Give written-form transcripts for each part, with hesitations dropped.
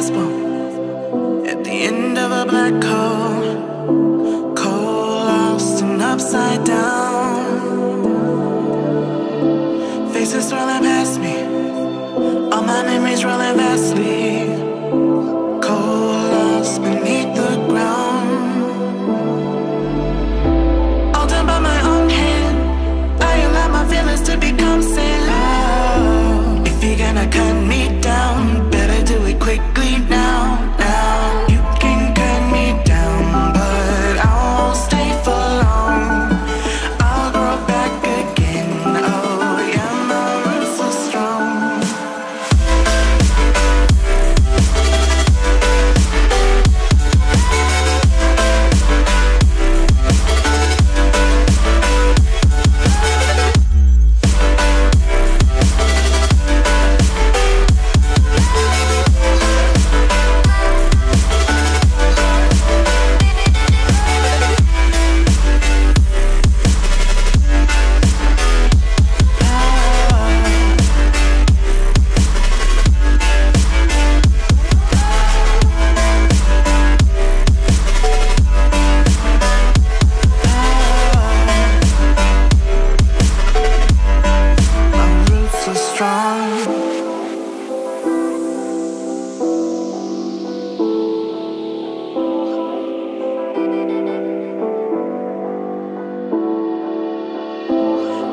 gospel at the end of a black hole, cold, lost and upside down. Faces swirling past me, all my memories rolling vastly, cold, lost beneath the ground. All done by my own hand, I allow my feelings to become sand. Oh, if you're gonna cut me down, better do it quickly now. You can cut me down, but I won't stay for long. I'll grow back again. Oh yeah, my roots are strong.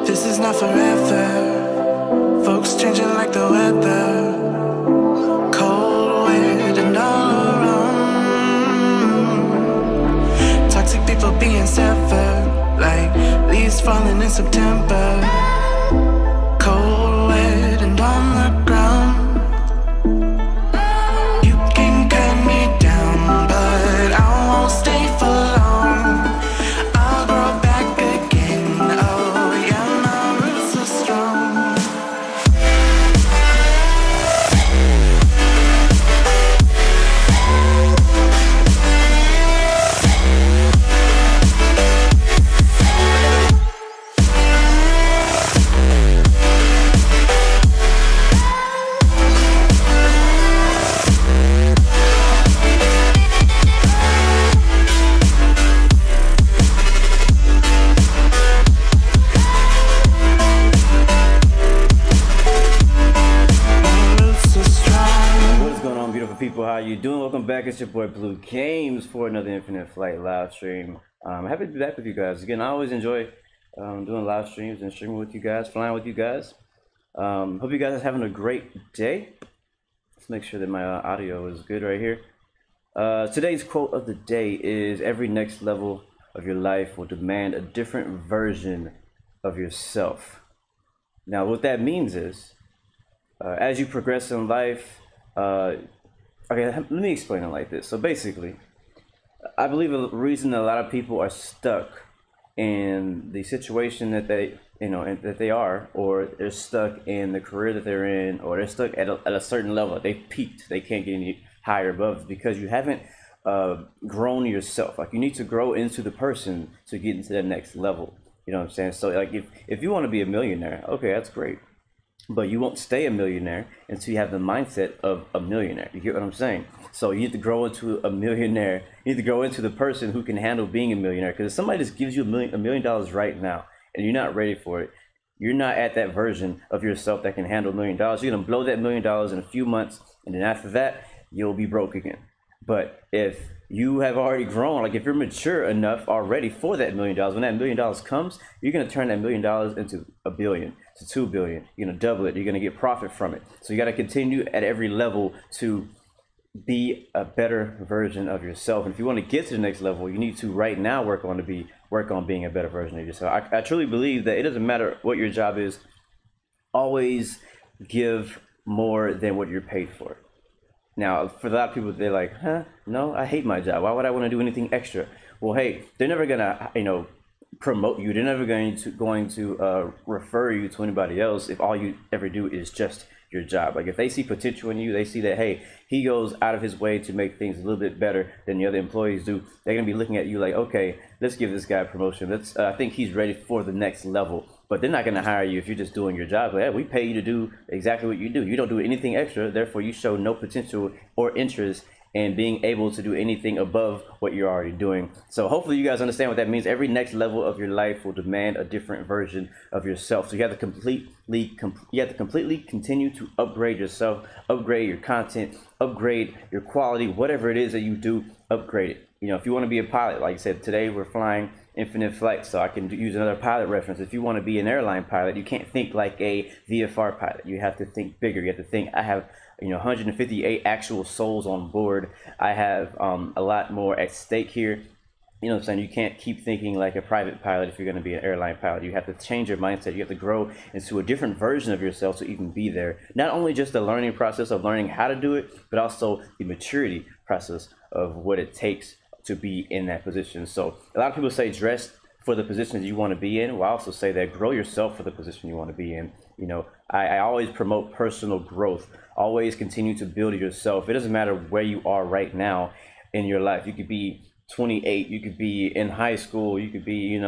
This is not forever. Folks changing like the weather. Cold, wet, and all around. Toxic people being severed, like leaves falling in September. Cold, wet, and on the ground. You can cut me down, but I won't stay for long. I'll grow back again. Oh yeah, my roots are strong. People, how you doing? Welcome back. It's your boy Blue Games for another Infinite Flight live stream. I'm happy to be back with you guys again. I always enjoy doing live streams and streaming with you guys, flying with you guys. Hope you guys are having a great day. Let's make sure that my audio is good right here. Today's quote of the day is: every next level of your life will demand a different version of yourself. Now what that means is as you progress in life, okay, let me explain it like this. So basically, I believe the reason that a lot of people are stuck in the situation that they, that they are, or they're stuck in the career that they're in, or they're stuck at a certain level. They've peaked. They can't get any higher above, because you haven't grown yourself. Like, you need to grow into the person to get into the next level. You know what I'm saying? So like, if you want to be a millionaire, okay, that's great. But you won't stay a millionaire until you have the mindset of a millionaire. You get what I'm saying? So you need to grow into a millionaire. You need to grow into the person who can handle being a millionaire. Because if somebody just gives you $1 million right now and you're not ready for it, you're not at that version of yourself that can handle $1 million. You're going to blow that $1 million in a few months, and then after that, you'll be broke again. But if you have already grown, like if you're mature enough already for that $1 million, when that $1 million comes, you're going to turn that $1 million into $1 billion, to $2 billion. You're going to double it. You're going to get profit from it. So you got to continue at every level to be a better version of yourself. And if you want to get to the next level, you need to right now work on being a better version of yourself. I truly believe that it doesn't matter what your job is. Always give more than what you're paid for. Now, for a lot of people, they're like, no, I hate my job. Why would I want to do anything extra? Well, hey, they're never gonna, promote you. They're never going to refer you to anybody else if all you ever do is just your job. Like, if they see potential in you, they see that, hey, he goes out of his way to make things a little bit better than the other employees do, they're gonna be looking at you like, okay, let's give this guy a promotion. I think he's ready for the next level. but they're not going to hire you if you're just doing your job. Like, hey, we pay you to do exactly what you do. You don't do anything extra, therefore you show no potential or interest in being able to do anything above what you're already doing. So hopefully you guys understand what that means. Every next level of your life will demand a different version of yourself. So you have to completely continue to upgrade yourself, upgrade your content, upgrade your quality, whatever it is that you do, upgrade it. You know, if you want to be a pilot, like I said, today we're flying infinite flight, so I can use another pilot reference. If you want to be an airline pilot, you can't think like a VFR pilot. You have to think bigger. You have to think, I have 158 actual souls on board. I have a lot more at stake here. You know what I'm saying? You can't keep thinking like a private pilot if you're going to be an airline pilot. You have to change your mindset. You have to grow into a different version of yourself to even be there. Not only just the learning process of learning how to do it, but also the maturity process of what it takes to be in that position. So a lot of people say dress for the position that you want to be in. Well, I also say that grow yourself for the position you want to be in. You know, I always promote personal growth. Always continue to build yourself. It doesn't matter where you are right now in your life. You could be 28, you could be in high school, you could be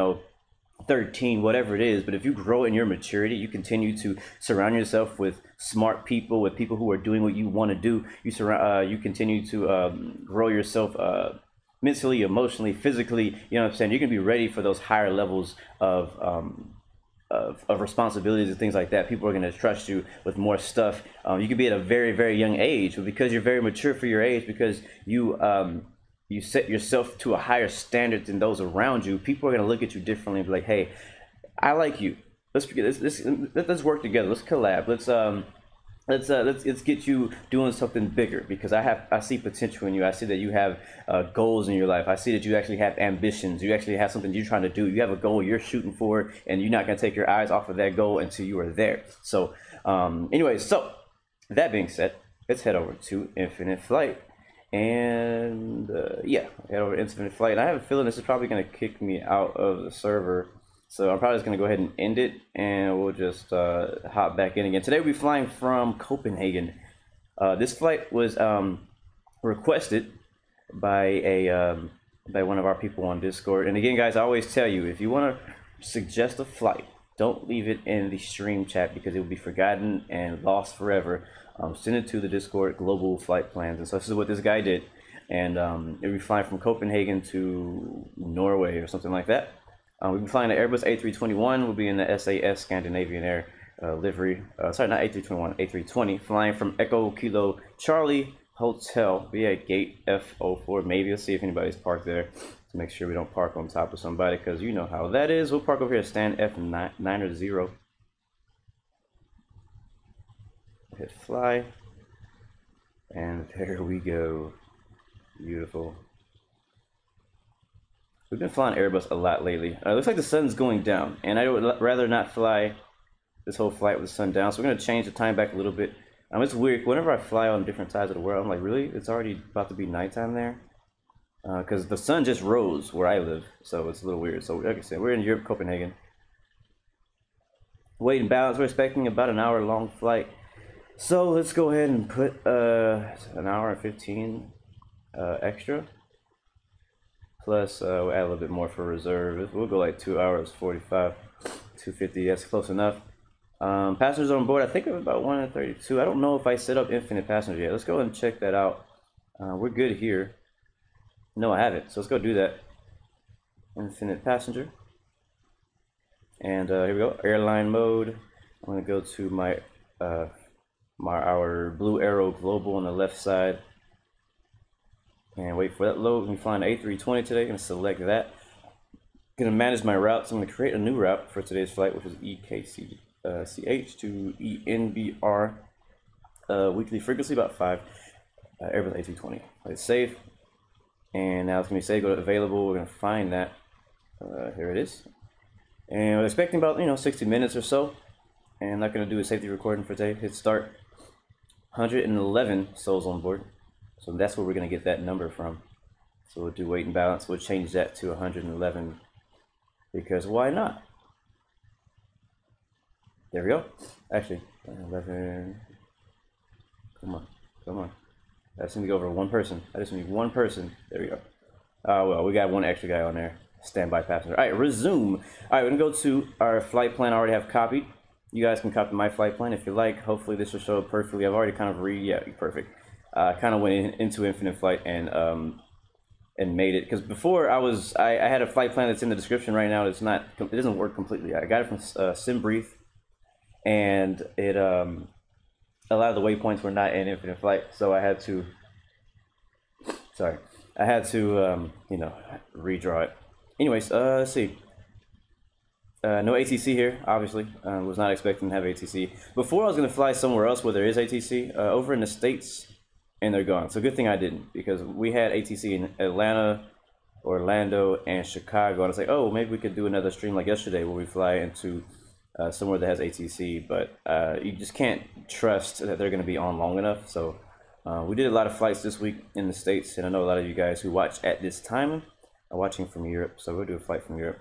13, whatever it is. But if you grow in your maturity, you continue to surround yourself with smart people, with people who are doing what you want to do. You continue to grow yourself mentally, emotionally, physically. You know what I'm saying? You're gonna be ready for those higher levels of responsibilities and things like that. People are going to trust you with more stuff. You could be at a very, very young age, but because you're very mature for your age, because you set yourself to a higher standard than those around you, people are going to look at you differently and be like, hey, I like you. Let's work together. Let's collab. Let's get you doing something bigger, because I see potential in you. I see that you have goals in your life. I see that you actually have ambitions. You actually have something you're trying to do. You have a goal you're shooting for, and you're not going to take your eyes off of that goal until you are there. So anyways, so that being said, let's head over to Infinite Flight. And yeah, head over to Infinite Flight. I have a feeling this is probably going to kick me out of the server. So I'm probably just going to go ahead and end it, and we'll just hop back in again. Today we'll be flying from Copenhagen. This flight was requested by one of our people on Discord. And again, guys, I always tell you, if you want to suggest a flight, don't leave it in the stream chat, because it will be forgotten and lost forever. Send it to the Discord global flight plans. And so this is what this guy did. And it'll be flying from Copenhagen to Norway or something like that. We'll be flying the Airbus A321. We'll be in the SAS Scandinavian Air livery. Sorry, not A321, A320. Flying from Echo Kilo Charlie Hotel. Be at gate F04. Maybe let's see if anybody's parked there to make sure we don't park on top of somebody, because you know how that is. We'll park over here at stand F9 Hit fly. And there we go. Beautiful. We've been flying Airbus a lot lately. It looks like the sun's going down, and I would rather not fly this whole flight with the sun down. So we're going to change the time back a little bit. It's weird. Whenever I fly on different sides of the world, I'm like, really? It's already about to be nighttime there? Because the sun just rose where I live, so it's a little weird. So like I said, we're in Europe, Copenhagen. Weight and balance, we're expecting about an hour-long flight. So let's go ahead and put an hour and 15 extra. Plus, we'll add a little bit more for reserve. We'll go like 2 hours, 45, 250. That's close enough. Passengers on board, I think of about 132. I don't know if I set up infinite passenger yet. Let's go and check that out. We're good here. No, I haven't. So let's go do that. Infinite passenger. And here we go. Airline mode. I'm gonna go to my our blue arrow global on the left side. And wait for that load. We're flying A320 today. I'm gonna select that. Gonna manage my routes. I'm gonna create a new route for today's flight, which is EKCH-ENBR. Weekly frequency about 5. Airbus A320. Let's save. And now it's gonna be saved. Go to available. We're gonna find that. Here it is. And we're expecting about 60 minutes or so. And I'm not gonna do a safety recording for today. Hit start. 111 souls on board. So that's where we're going to get that number from. So we'll do weight and balance. We'll change that to 111, because why not? There we go. Actually, 11. Come on. Come on. I just need to go over one person. I just need one person. There we go. Oh, well, we got one extra guy on there. Standby passenger. All right, resume. All right, we're gonna go to our flight plan. I already have copied. You guys can copy my flight plan if you like. Hopefully this will show up perfectly. I've already kind of perfect. Kind of went into Infinite Flight and made it, because before I had a flight plan that's in the description right now. It doesn't work completely. I got it from SimBrief, and it a lot of the waypoints were not in Infinite Flight, so I had to you know, redraw it. Anyways, let's see. No ATC here, obviously. Was not expecting to have ATC. Before I was going to fly somewhere else where there is ATC, over in the States, and they're gone. So good thing I didn't, because we had ATC in Atlanta, Orlando, and Chicago. And I was like, oh, maybe we could do another stream like yesterday where we fly into somewhere that has ATC, but you just can't trust that they're going to be on long enough. So we did a lot of flights this week in the States, and I know a lot of you guys who watch at this time are watching from Europe, so we'll do a flight from Europe.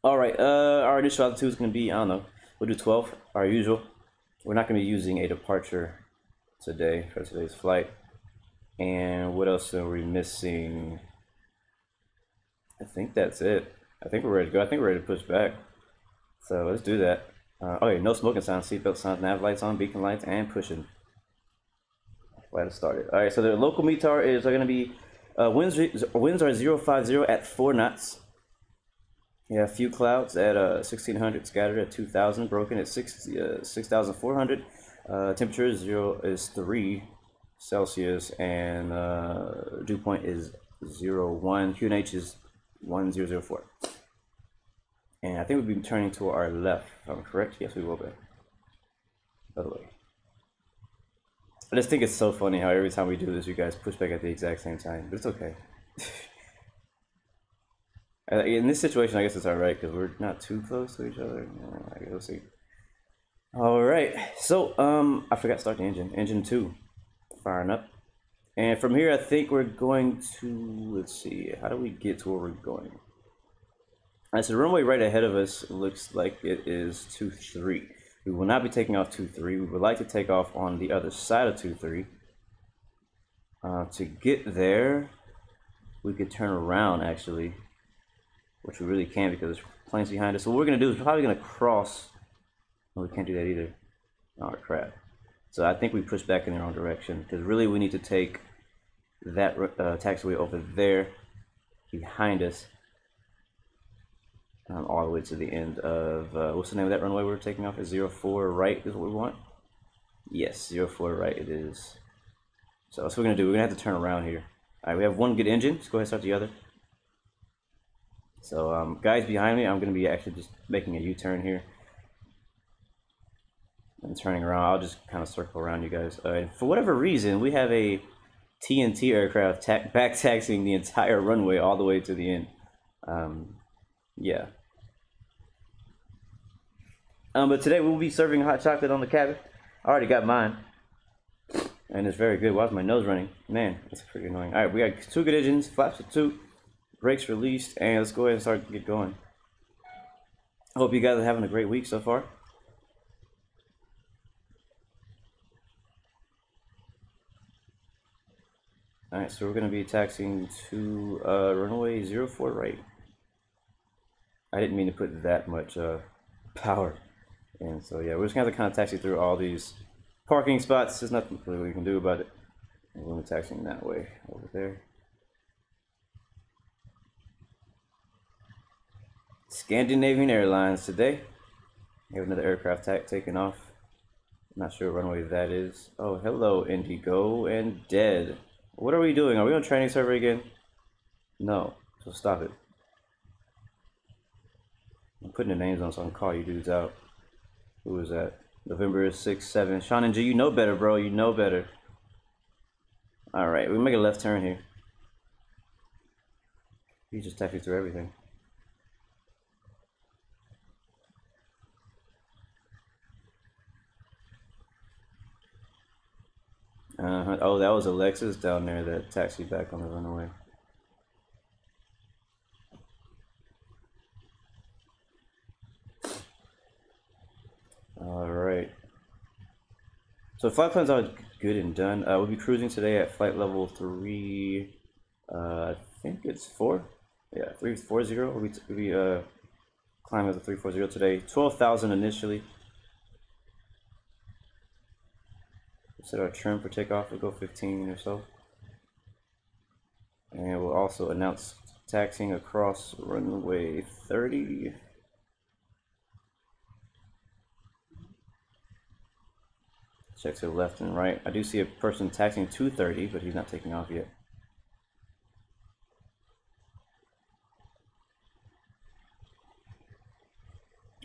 All right, our initial altitude is going to be, I don't know, we'll do 12, our usual. We're not going to be using a departure today for today's flight. And what else are we missing? I think that's it. I think we're ready to go. I think we're ready to push back. So let's do that. Okay, no smoking signs, seatbelt signs, nav lights on, beacon lights, and pushing. Flight has started. All right, so the local METAR is going to be winds are 050 at 4 knots. Yeah, a few clouds at 1600, scattered at 2000, broken at 6400. Temperature is 3 Celsius, and dew point is 01. QNH is 1004. And I think we'll be turning to our left, if I'm correct. Yes, we will be. By the way, I just think it's so funny how every time we do this, you guys push back at the exact same time, but it's okay. In this situation, I guess it's all right because we're not too close to each other. I guess we'll see. All right, so I forgot to start the engine. Engine 2, firing up. And from here, I think we're going to, let's see, how do we get to where we're going? All right, so the runway right ahead of us looks like it is 23. We will not be taking off 23. We would like to take off on the other side of 23. To get there, we could turn around actually, which we really can't because there's planes behind us. So what we're gonna do is we're probably gonna cross. No, we can't do that either. Oh crap. So I think we push back in the wrong direction because really we need to take that taxiway over there behind us, all the way to the end of, what's the name of that runway we're taking off? Is 04 right is what we want? Yes, 04 right it is. So that's what we're gonna do. We're gonna have to turn around here. All right, we have one good engine. Let's go ahead and start the other. So guys behind me, I'm gonna be actually just making a U-turn here and turning around. I'll just kind of circle around you guys. For whatever reason, we have a TNT aircraft back taxiing the entire runway all the way to the end. Yeah. But today we'll be serving hot chocolate on the cabin. I already got mine, and it's very good. Why is my nose running? Man, that's pretty annoying. All right, we got 2 good engines, flaps are 2, brakes released, and let's go ahead and start get going. I hope you guys are having a great week so far. All right, so we're going to be taxiing to runway 04 right. I didn't mean to put that much power in, so yeah, we're just going to have to kind of taxi through all these parking spots. There's nothing really we can do about it. We're going to be taxiing that way over there. Scandinavian Airlines today. We have another aircraft taking off. I'm not sure what runway that is. Oh, hello, Indigo and Dead. What are we doing? Are we on training server again? No, so stop it. I'm putting the names on so I can call you dudes out. Who is that? November 6, 7. Sean and G, you know better, bro. You know better. Alright, we make a left turn here. You just taxi through everything. Oh, that was Alexis down there that taxied back on the runway. All right. So flight plans are good and done. We'll be cruising today at flight level 3. I think it's 4. Yeah, 340. We climbed at the 340 today. 12,000 initially. Set our trim for takeoff. We'll go 15 or so. And we'll also announce taxiing across runway 30. Check to the left and right. I do see a person taxiing 230, but he's not taking off yet.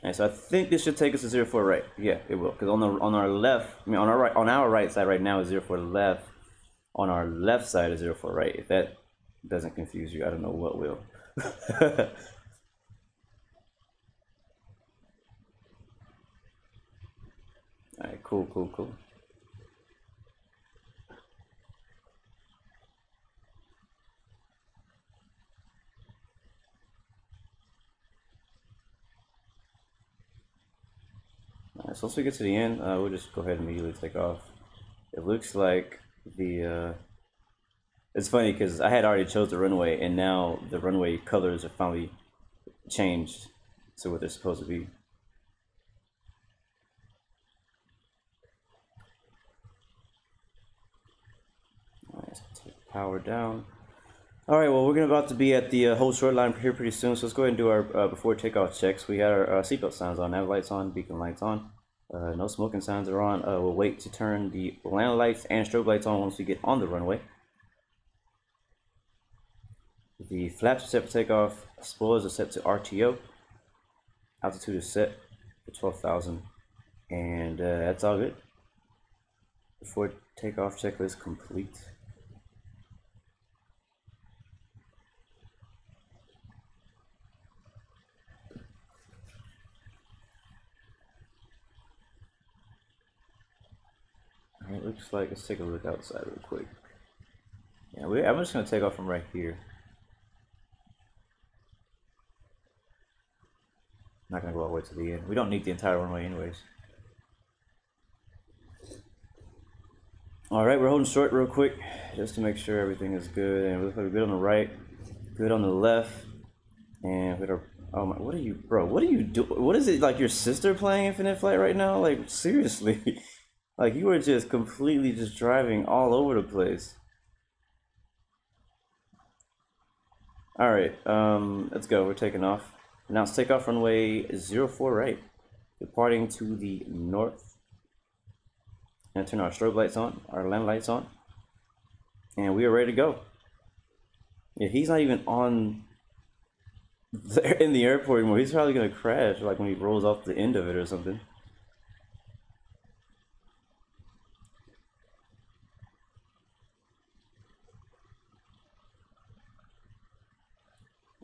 Alright, so I think this should take us to 04 right. Yeah, it will. Because on our left, I mean on our right side right now is 04 left. On our left side is 04 right. If that doesn't confuse you, I don't know what will. Alright, cool. Alright, so once we get to the end, we'll just go ahead and immediately take off. It looks like the it's funny because I had already chose the runway, and now the runway colors are finally changed to what they're supposed to be. Alright, so take power down. Alright, well, we're about to be at the whole short line here pretty soon, so let's go ahead and do our before takeoff checks. We had our seatbelt signs on, nav lights on, beacon lights on. No smoking signs are on. We'll wait to turn the land lights and strobe lights on once we get on the runway. The flaps are set for takeoff. Spoilers are set to RTO. Altitude is set for 12,000. And that's all good. Before takeoff checklist complete. Alright, looks like, let's take a look outside real quick. Yeah, I'm just going to take off from right here. Not going to go all the way to the end. We don't need the entire runway anyways. Alright, we're holding short real quick just to make sure everything is good. And we're good on the right, good on the left. And with our, oh my, what are you, bro? What are you doing? What is it, like your sister playing Infinite Flight right now? Like, seriously. Like, you are just completely just driving all over the place. Alright, let's go. We're taking off. Announce takeoff runway 04 right. Departing to the north. And turn our strobe lights on, our land lights on. And we are ready to go. Yeah, he's not even on there in the airport anymore. He's probably gonna crash like when he rolls off the end of it or something.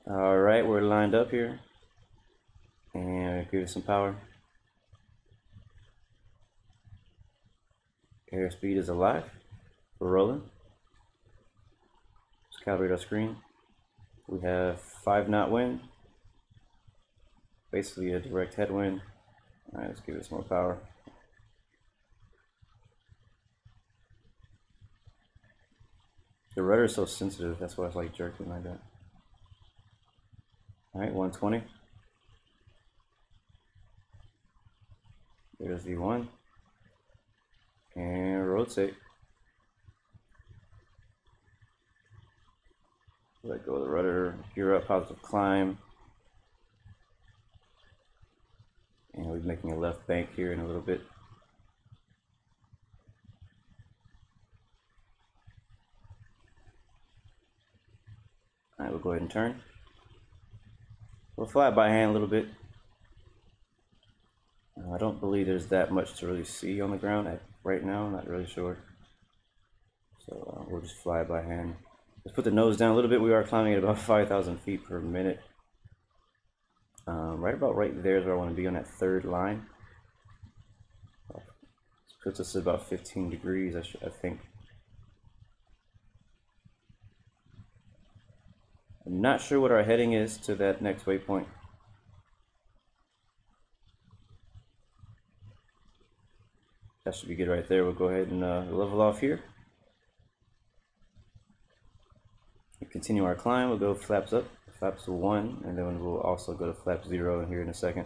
Alright, we're lined up here. And give it some power. Airspeed is alive. We're rolling. Let's calibrate our screen. We have 5-knot wind. Basically a direct headwind. Alright, let's give it some more power. The rudder is so sensitive, that's why it's like jerking like that. Alright, 120. There's the one. And rotate. Let go of the rudder, gear up, positive climb. And we're making a left bank here in a little bit. Alright, we'll go ahead and turn. We'll fly by hand a little bit. I don't believe there's that much to really see on the ground right now. I'm not really sure. So we'll just fly by hand. Let's put the nose down a little bit. We are climbing at about 5,000 feet per minute. Right about right there is where I want to be on that third line. This puts us at about 15 degrees, I think. I'm not sure what our heading is to that next waypoint. That should be good right there. We'll go ahead and level off here. And continue our climb. We'll go flaps up, flaps 1, and then we'll also go to flap 0 here in a second.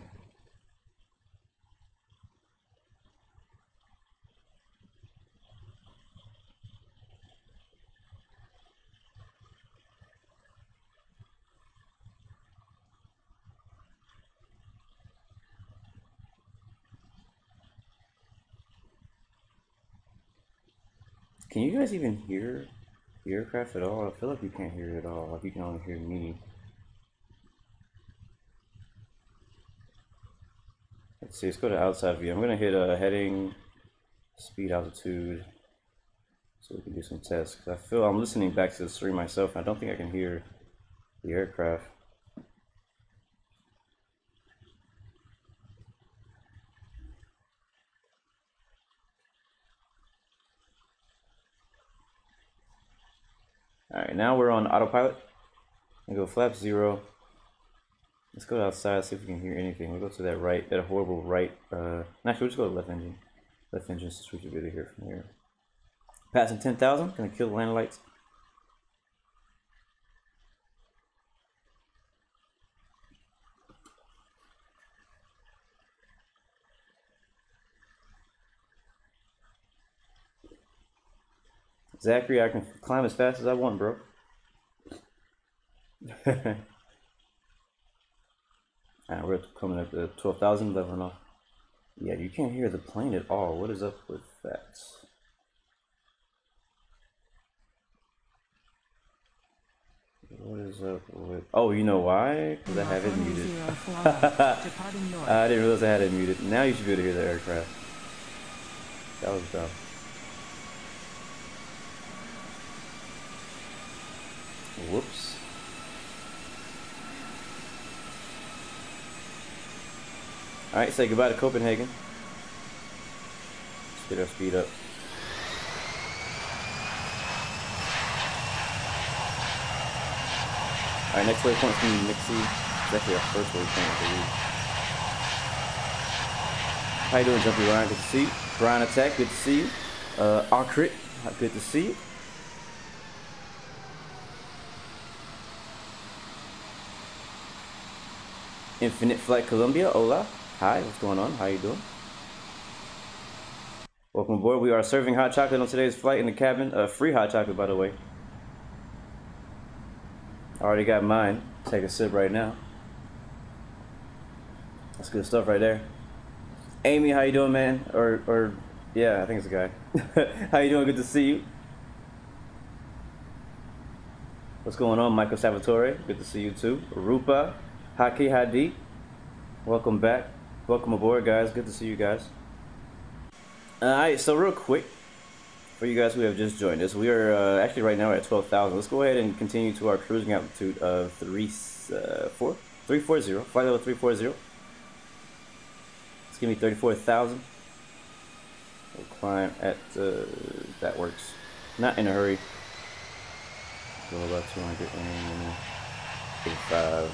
Can you guys even hear the aircraft at all? I feel like you can't hear it at all. Like you can only hear me. Let's see, let's go to outside view. I'm gonna hit a heading, speed, altitude, so we can do some tests. Cause I feel I'm listening back to the stream myself, and I don't think I can hear the aircraft. Alright, now we're on autopilot. I go flap 0. Let's go outside, see if we can hear anything. We'll go to that right, that horrible right. Actually, we'll just go to left engine. Left engine, since we should be able to hear from here. Passing 10,000, gonna kill the landing lights. Zachary, I can climb as fast as I want, bro. Alright, we're coming up to 12,000, leveling off. Yeah, you can't hear the plane at all. What is up with that? What is up with... Oh, you know why? Because I have it muted. I didn't realize I had it muted. Now you should be able to hear the aircraft. That was dumb. Whoops. Alright, say goodbye to Copenhagen. Let's get our speed up. Alright, next waypoint's gonna be Nixie. It's actually our first waypoint, I believe. How you doing, Jumpy Ryan? Good to see you. Brian Attack, good to see you. Akrit, good to see you. Infinite Flight Columbia, hola. Hi, what's going on? How you doing? Welcome aboard. We are serving hot chocolate on today's flight in the cabin. Free hot chocolate, by the way. I already got mine. Take a sip right now. That's good stuff right there. Amy, how you doing, man? Or yeah, I think it's a guy. How you doing? Good to see you. What's going on, Michael Salvatore? Good to see you too. Rupa. Haki Hadi, welcome back. Welcome aboard, guys. Good to see you guys. Alright, so real quick, for you guys who have just joined us, we are actually right now at 12,000. Let's go ahead and continue to our cruising altitude of 340, flight level 340. Let's give me 34,000. We'll climb at, that works. Not in a hurry. Go about 285.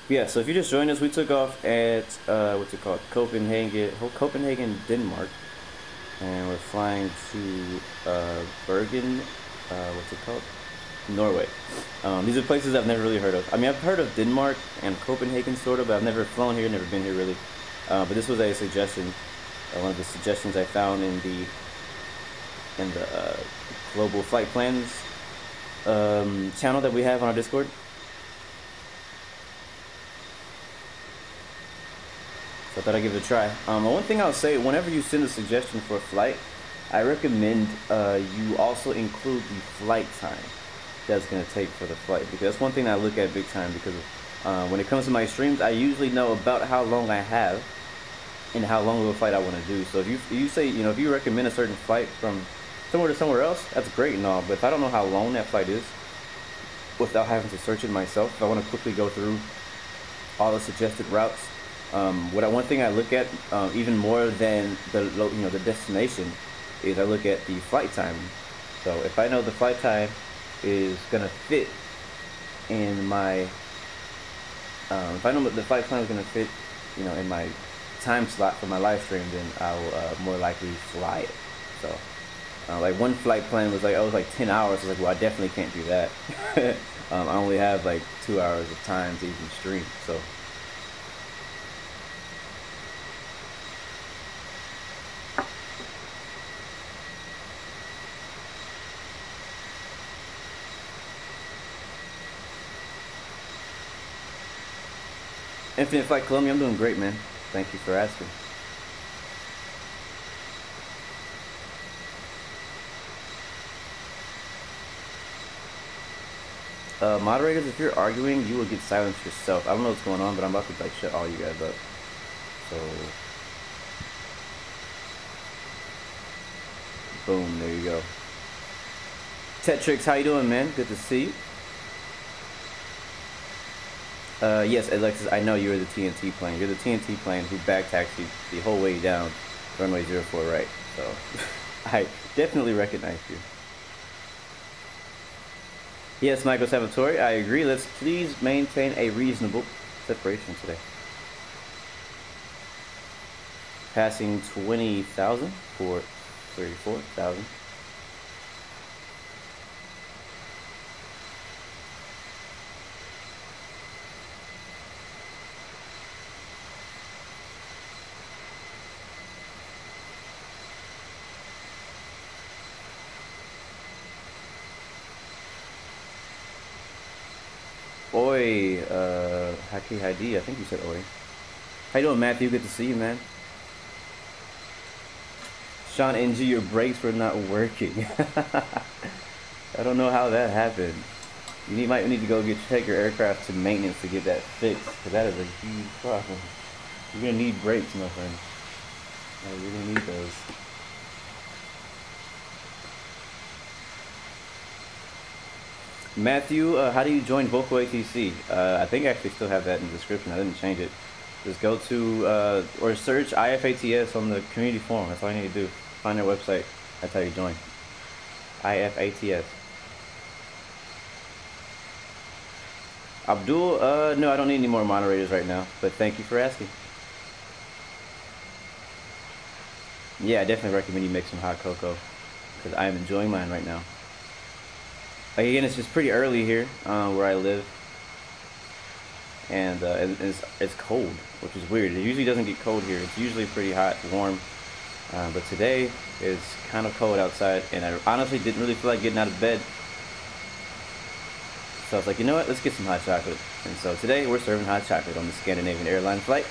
Yeah, so if you just joined us, we took off at what's it called, Copenhagen, Denmark, and we're flying to Bergen, what's it called, Norway. These are places I've never really heard of. I mean, I've heard of Denmark and Copenhagen sort of, but I've never flown here, never been here really. But this was a suggestion, one of the suggestions I found in the Global Flight Plans channel that we have on our Discord. So I thought I'd give it a try. One thing I'll say, whenever you send a suggestion for a flight, I recommend you also include the flight time that's going to take for the flight, because that's one thing I look at big time, because when it comes to my streams, I usually know about how long I have and how long of a flight I want to do. So if you say, you know, if you recommend a certain flight from somewhere to somewhere else, that's great and all, but if I don't know how long that flight is, without having to search it myself, if I want to quickly go through all the suggested routes, one thing I look at even more than the destination is I look at the flight time. So if I know the flight time is gonna fit in my, if I know that the flight time is gonna fit, you know, in my time slot for my live stream, then I'll more likely fly it. So like one flight plan was like, I was like 10 hours. I was like, well, I definitely can't do that. I only have like 2 hours of time to even stream. So Infinite Flight Columbia, I'm doing great, man. Thank you for asking. Moderators, if you're arguing, you will get silenced yourself. I don't know what's going on, but I'm about to like shut all you guys up. So, boom, there you go. Tetrix, how you doing, man? Good to see you. Yes, Alexis, I know you're the TNT plane. You're the TNT plane who backtaxied the whole way down runway 04 right. So, I definitely recognize you. Yes, Michael Salvatore, I agree. Let's please maintain a reasonable separation today. Passing 20,000 for 34,000. Oi, Haki Heidi, I think you said oi. How you doing, Matthew? Good to see you, man. Sean NG, your brakes were not working. I don't know how that happened. You might need to go take your aircraft to maintenance to get that fixed, because that is a huge problem. You're gonna need brakes, my friend. Yeah, you're gonna need those. Matthew, how do you join Vocal ATC? I think I actually still have that in the description. I didn't change it. Just go to, or search IFATS on the community forum. That's all you need to do. Find their website. That's how you join. IFATS. Abdul, no, I don't need any more moderators right now, but thank you for asking. Yeah, I definitely recommend you make some hot cocoa, because I am enjoying mine right now. Like, again, it's just pretty early here where I live, and it's cold, which is weird. It usually doesn't get cold here. It's usually pretty hot, warm, but today is kind of cold outside, and I honestly didn't really feel like getting out of bed. So I was like, you know what, let's get some hot chocolate. And so today we're serving hot chocolate on the Scandinavian Airline flight.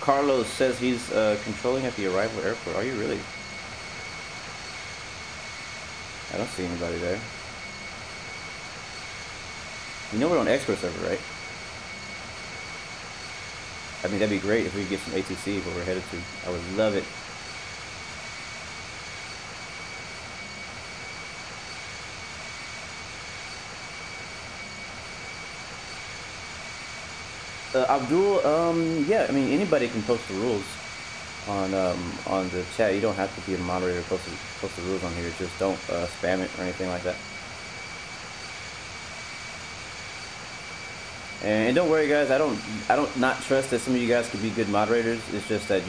Carlos says he's controlling at the arrival airport. Are you really? I don't see anybody there. You know we're on expert server, right? I mean, that'd be great if we could get some ATC where we're headed to. I would love it. Abdul, yeah, I mean, anybody can post the rules on the chat. You don't have to be a moderator to post the rules on here. Just don't spam it or anything like that. And don't worry, guys. I don't not trust that some of you guys could be good moderators. It's just that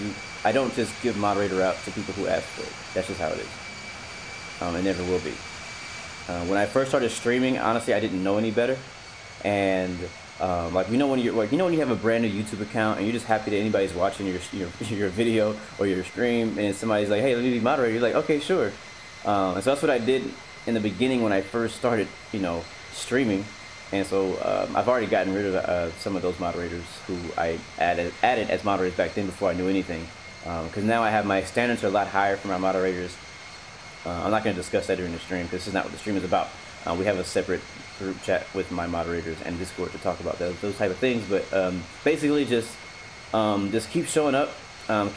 I don't just give moderator out to people who ask for it. That's just how it is. It never will be. When I first started streaming, honestly, I didn't know any better, and like, you know when you have a brand new YouTube account and you're just happy that anybody's watching your video or your stream, and somebody's like, hey, let me be moderator, you're like, okay, sure. And so that's what I did in the beginning when I first started, you know, streaming. And so I've already gotten rid of some of those moderators who I added as moderators back then before I knew anything, because now I have my standards are a lot higher for my moderators. I'm not going to discuss that during the stream because this is not what the stream is about. We have a separate group chat with my moderators and Discord to talk about those type of things. But basically, just keep showing up,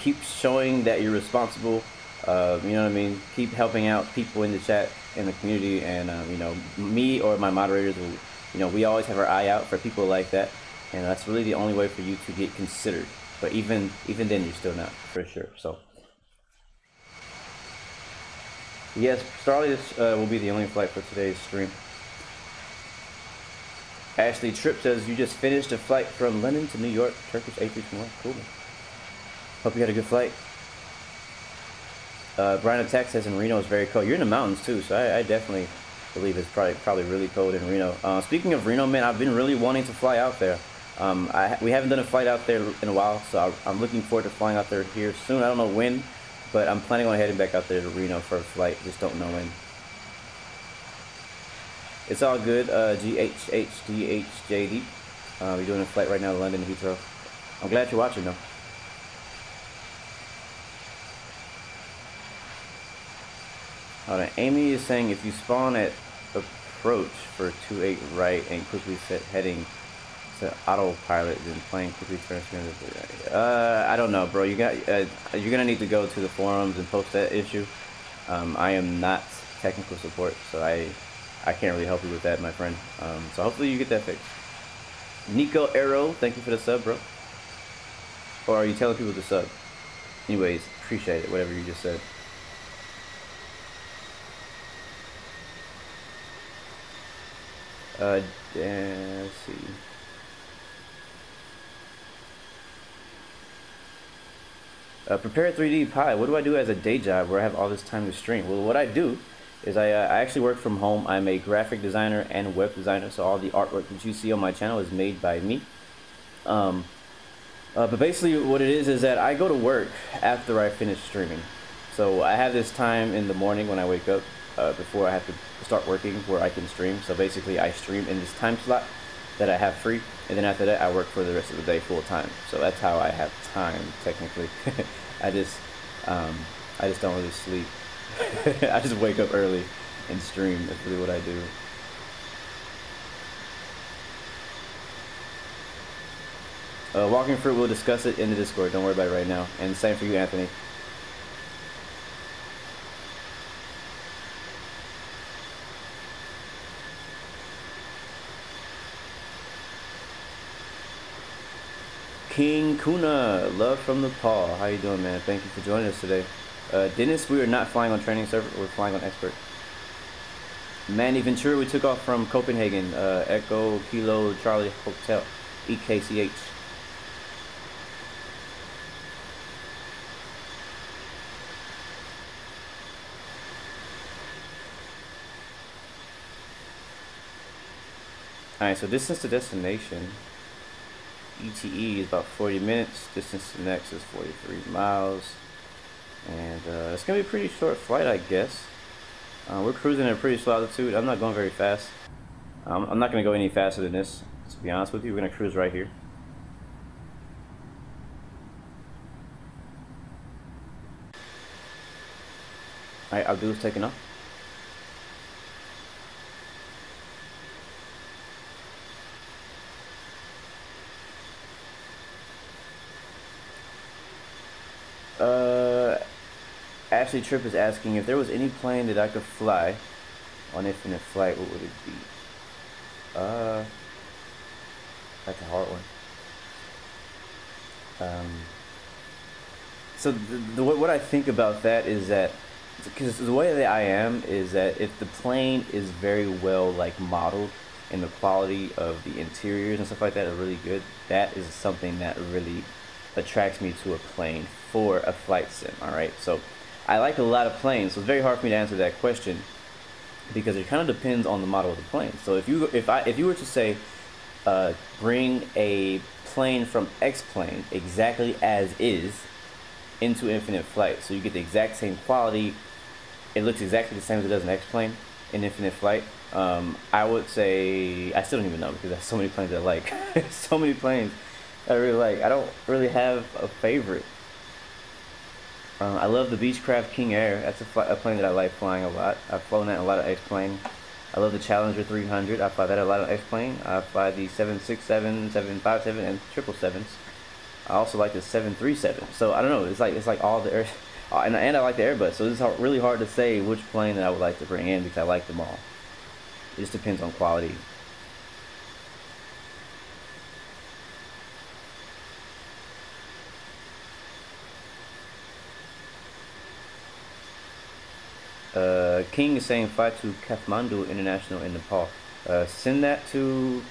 keep showing that you're responsible. You know what I mean? Keep helping out people in the chat, in the community, and you know, me or my moderators will, you know, we always have our eye out for people like that, and that's really the only way for you to get considered. But even then, you're still not, for sure. So Yes, Starless will be the only flight for today's stream. Ashley Tripp says, you just finished a flight from London to New York, Turkish A321. Cool. Hope you had a good flight. Brian Attack says in Reno is very cold. You're in the mountains too, so I definitely believe it's probably really cold in Reno. Speaking of Reno, man, I've been really wanting to fly out there. We haven't done a flight out there in a while, so I'm looking forward to flying out there here soon. I don't know when, but I'm planning on heading back out there to Reno for a flight. Just don't know when. It's all good. GHHDHJD. We're doing a flight right now to London, Heathrow. I'm glad you're watching though. Hold on. Amy is saying if you spawn at approach for 28 right and quickly set heading to autopilot, then plane quickly transfer. I don't know, bro. You're gonna need to go to the forums and post that issue. I am not technical support, so I can't really help you with that, my friend. So hopefully you get that fixed. Nico Arrow, thank you for the sub, bro. Or are you telling people to sub? Anyways, appreciate it, whatever you just said. Let's see. Prepare 3D Pie. What do I do as a day job where I have all this time to stream? Well, what I do is I actually work from home. I'm a graphic designer and web designer, so all the artwork that you see on my channel is made by me. But basically what it is that I go to work after I finish streaming. So I have this time in the morning when I wake up before I have to start working where I can stream. So basically I stream in this time slot that I have free, and then after that I work for the rest of the day full time. So that's how I have time technically. I just don't really sleep. I just wake up early and stream. That's really what I do. Walking Fruit, we'll discuss it in the Discord. Don't worry about it right now. And same for you, Anthony. King Kuna, love from Nepal. How you doing, man? Thank you for joining us today. Dennis, we are not flying on training server. We're flying on expert. Manny Ventura, we took off from Copenhagen. Echo Kilo Charlie Hotel, EKCH. Alright, so distance to destination. ETE is about 40 minutes. Distance to next is 43 miles. And it's going to be a pretty short flight, I guess. We're cruising at a pretty slow altitude. I'm not going very fast. I'm not going to go any faster than this, to be honest with you. We're going to cruise right here. Alright, Abdul's taking off. Ashley Tripp is asking if there was any plane that I could fly on Infinite Flight, what would it be? That's a hard one. So what I think about that is that, because the way that I am is that if the plane is very well like modeled and the quality of the interiors and stuff like that are really good, that is something that really attracts me to a plane for a flight sim. All right, so I like a lot of planes, so it's very hard for me to answer that question because it kind of depends on the model of the plane. So if you were to say bring a plane from X plane exactly as is into Infinite Flight, so you get the exact same quality, it looks exactly the same as it does an X plane in Infinite Flight, I would say, I still don't even know because there's so many planes that I like. So many planes I really like. I don't really have a favorite. I love the Beechcraft King Air. That's a plane that I like flying a lot. I've flown that in a lot of X-plane. I love the Challenger 300. I fly that a lot on X-plane. I fly the 767, 757, and 777s. I also like the 737. So I don't know. It's like all the air, and I like the Airbus. So it's really hard to say which plane that I would like to bring in because I like them all. It just depends on quality. King is saying fly to Kathmandu International in Nepal. Send that to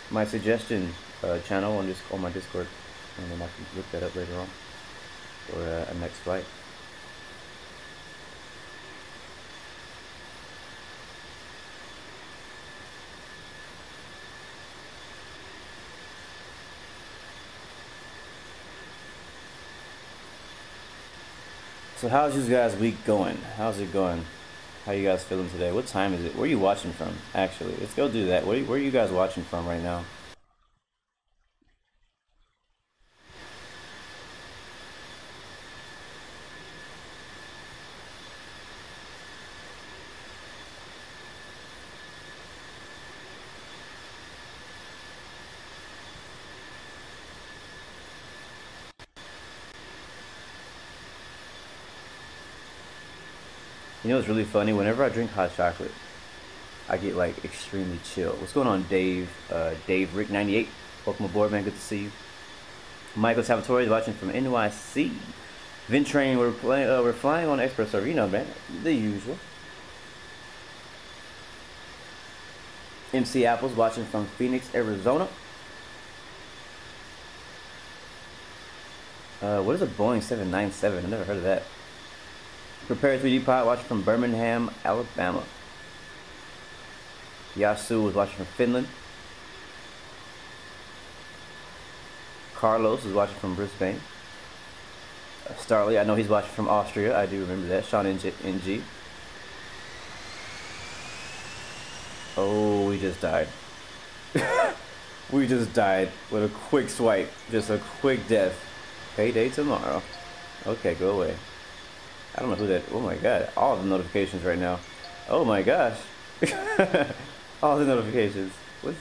my suggestion channel on my Discord, and then I can look that up later on for a next flight. So how's you guys' week going? How's it going? How you guys feeling today? What time is it? Where are you watching from? Actually, let's go do that. Where are you guys watching from right now? You know what's really funny? Whenever I drink hot chocolate, I get like extremely chill. What's going on, Dave? Dave Rick 98. Welcome aboard, man. Good to see you. Michael Salvatore is watching from NYC. Vintrain, we're flying on Express server. You know, man, the usual. MC Apple's watching from Phoenix, Arizona. What is a Boeing 797? I've never heard of that. Prepare 3D Pod watching from Birmingham, Alabama. Yasu was watching from Finland. Carlos is watching from Brisbane. Starley, I know he's watching from Austria. I do remember that. Sean NG. Oh, we just died. We just died with a quick swipe. Just a quick death. Payday tomorrow. Okay, go away. I don't know who that. Oh my god! All the notifications right now. Oh my gosh! All the notifications. What?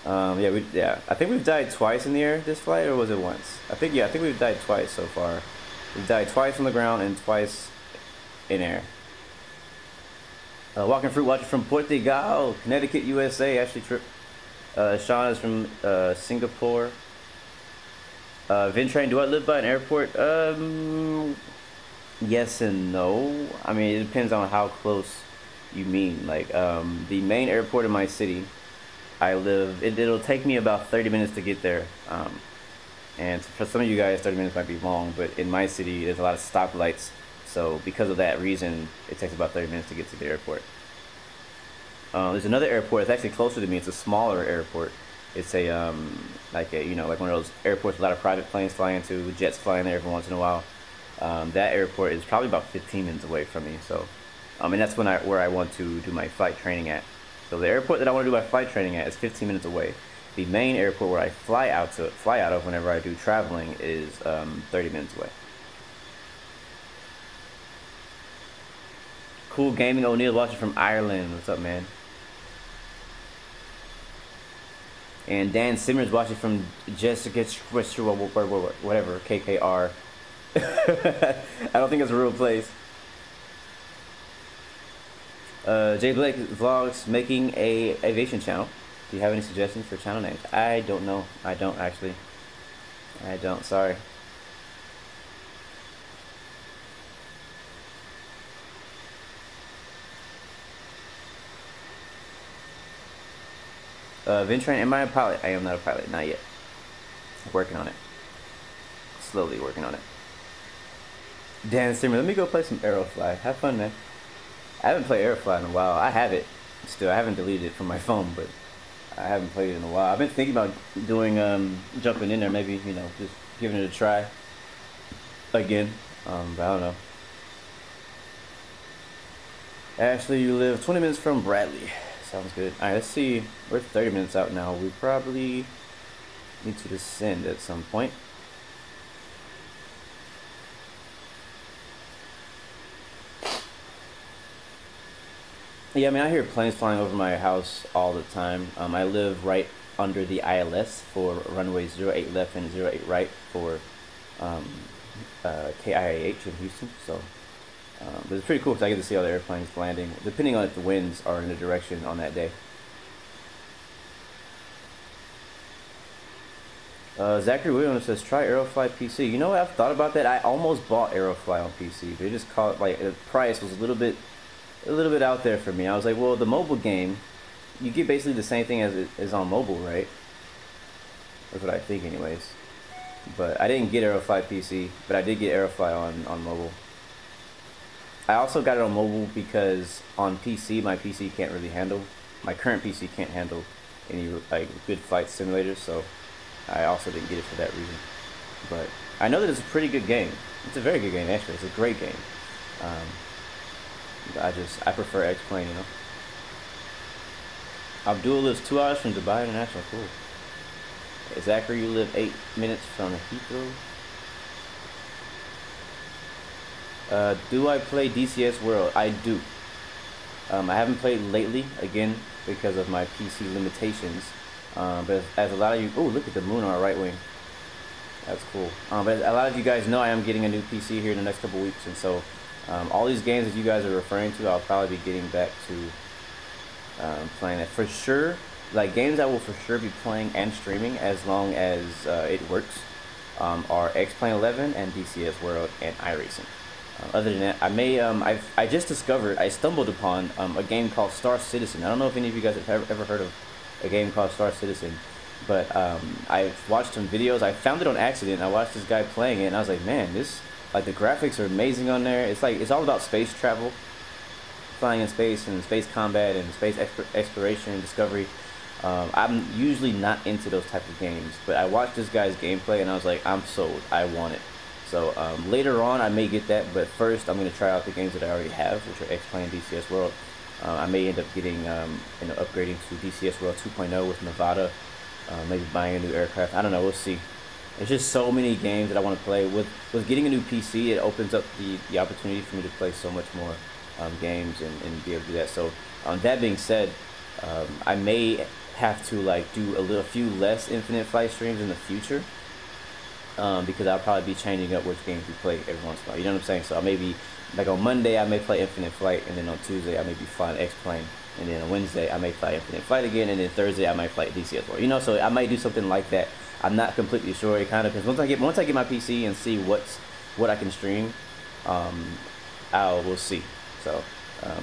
Yeah. I think we've died twice in the air this flight, or was it once? I think we've died twice so far. We've died twice on the ground and twice in air. Walking Fruit watching from Portugal, Connecticut, USA. Ashley Tripp. Sean is from Singapore. Vintrain, do I live by an airport? Yes and no. I mean, it depends on how close you mean. Like, the main airport in my city, I live, it'll take me about 30 minutes to get there. And for some of you guys, 30 minutes might be long, but in my city, there's a lot of stoplights. So because of that reason, it takes about 30 minutes to get to the airport. There's another airport, it's actually closer to me. It's a smaller airport. It's a, like one of those airports a lot of private planes fly into, jets fly in there every once in a while. That airport is probably about 15 minutes away from me. So, and that's where I want to do my flight training at. So the airport that I want to do my flight training at is 15 minutes away. The main airport where I fly out of whenever I do traveling is 30 minutes away. Cool Gaming O'Neill watching from Ireland. What's up, man? And Dan Simmers watching from Jessica, whatever, KKR. I don't think it's a real place. Jay Blake vlogs making a aviation channel. Do you have any suggestions for channel names? I don't know. I don't actually. I don't. Sorry. Vintrain, am I a pilot? I am not a pilot. Not yet. Working on it. Slowly working on it. Dan Simmer, let me go play some Aerofly. Have fun, man. I haven't played Aerofly in a while. I have it still. I haven't deleted it from my phone, but I haven't played it in a while. I've been thinking about doing, jumping in there, maybe, just giving it a try again. But I don't know. Ashley, you live 20 minutes from Bradley. Sounds good. Alright, let's see. We're 30 minutes out now. We probably need to descend at some point. Yeah, I mean, I hear planes flying over my house all the time. I live right under the ILS for runways 08 left and 08 right for KIAH in Houston. So, but it's pretty cool because I get to see all the airplanes landing, depending on if the winds are in the direction on that day. Zachary Williams says, try Aerofly PC. You know what? I've thought about that. I almost bought Aerofly on PC, but it just caught, like, the price was a little bit a little bit out there for me. I was like, well, the mobile game, you get basically the same thing as it is on mobile, right? That's what I think anyways. But I didn't get Aerofly PC, but I did get Aerofly on mobile. I also got it on mobile because on PC, my PC can't really handle, my current PC can't handle any like good flight simulators, so I also didn't get it for that reason. But I know that it's a pretty good game. It's a very good game, actually. It's a great game. I prefer X-Plane, you know. Abdul lives 2 hours from Dubai International. Cool. Zachary, you live 8 minutes from Heathrow. Do I play DCS World? I do. I haven't played lately, again, because of my PC limitations. But as a lot of you... Oh, look at the moon on our right wing. That's cool. But a lot of you guys know I am getting a new PC here in the next couple weeks. And so all these games that you guys are referring to, I'll probably be getting back to playing it. For sure, like games I will for sure be playing and streaming as long as it works are X-Plane 11 and DCS World and iRacing. Other than that, I may I just discovered, I stumbled upon a game called Star Citizen. I don't know if any of you guys have ever heard of a game called Star Citizen, but I've watched some videos. I found it on accident. I watched this guy playing it, and I was like, man, this, like, the graphics are amazing on there. It's like, it's all about space travel, flying in space and space combat and space exploration and discovery. I'm usually not into those type of games, but I watched this guy's gameplay and I was like, I'm sold. I want it. So later on I may get that, but first I'm going to try out the games that I already have, which are X-Plane and DCS World. I may end up getting, upgrading to DCS World 2.0 with Nevada, maybe buying a new aircraft. I don't know, we'll see. There's just so many games that I want to play. With getting a new PC, it opens up the opportunity for me to play so much more games and be able to do that. So that being said, I may have to like do a few less Infinite Flight streams in the future. Because I'll probably be changing up which games we play every once in a while. You know what I'm saying? So I may be, like on Monday I may play Infinite Flight, and then on Tuesday I may be flying X-Plane, and then on Wednesday I may fly Infinite Flight again, and then Thursday I might fly DCS World. You know, so I might do something like that. I'm not completely sure. It kind of depends. Once I get my PC and see what I can stream, we'll see. So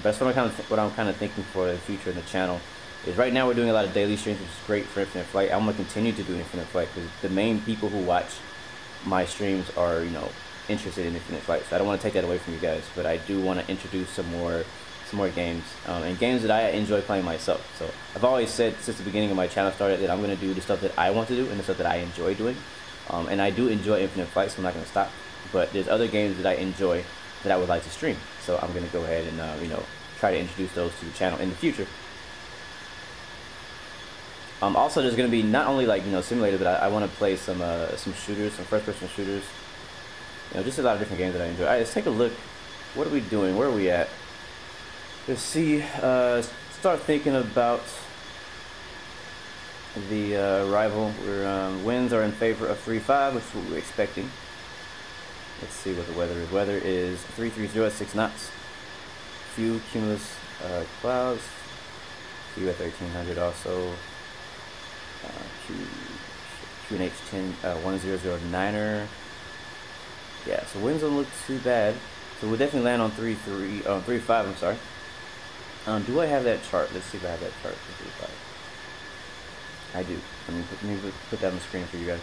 that's what I'm kind of thinking for the future in the channel. Is right now we're doing a lot of daily streams, which is great for Infinite Flight. I'm gonna continue to do Infinite Flight because the main people who watch my streams are, you know, interested in Infinite Flight, so I don't want to take that away from you guys, but I do want to introduce some more games, and games that I enjoy playing myself. So I've always said since the beginning of my channel started that I'm going to do the stuff that I want to do and the stuff that I enjoy doing, and I do enjoy Infinite Flight, so I'm not going to stop, but there's other games that I enjoy that I would like to stream, so I'm going to go ahead and you know, try to introduce those to the channel in the future. Also, there's going to be not only, like, you know, simulator, but I want to play some shooters, some first-person shooters. You know, just a lot of different games that I enjoy. All right, let's take a look. What are we doing? Where are we at? Let's see. Start thinking about the arrival. Winds are in favor of 3-5, which is what we're expecting. Let's see what the weather is. Weather is 330 at 6 knots. Few cumulus clouds. Few at 1300 also. QNH 101009er. Yeah, so winds don't look too bad. So we'll definitely land on 3.5. I'm sorry. Do I have that chart? Let's see if I have that chart for 3.5. I do. Let me put that on the screen for you guys.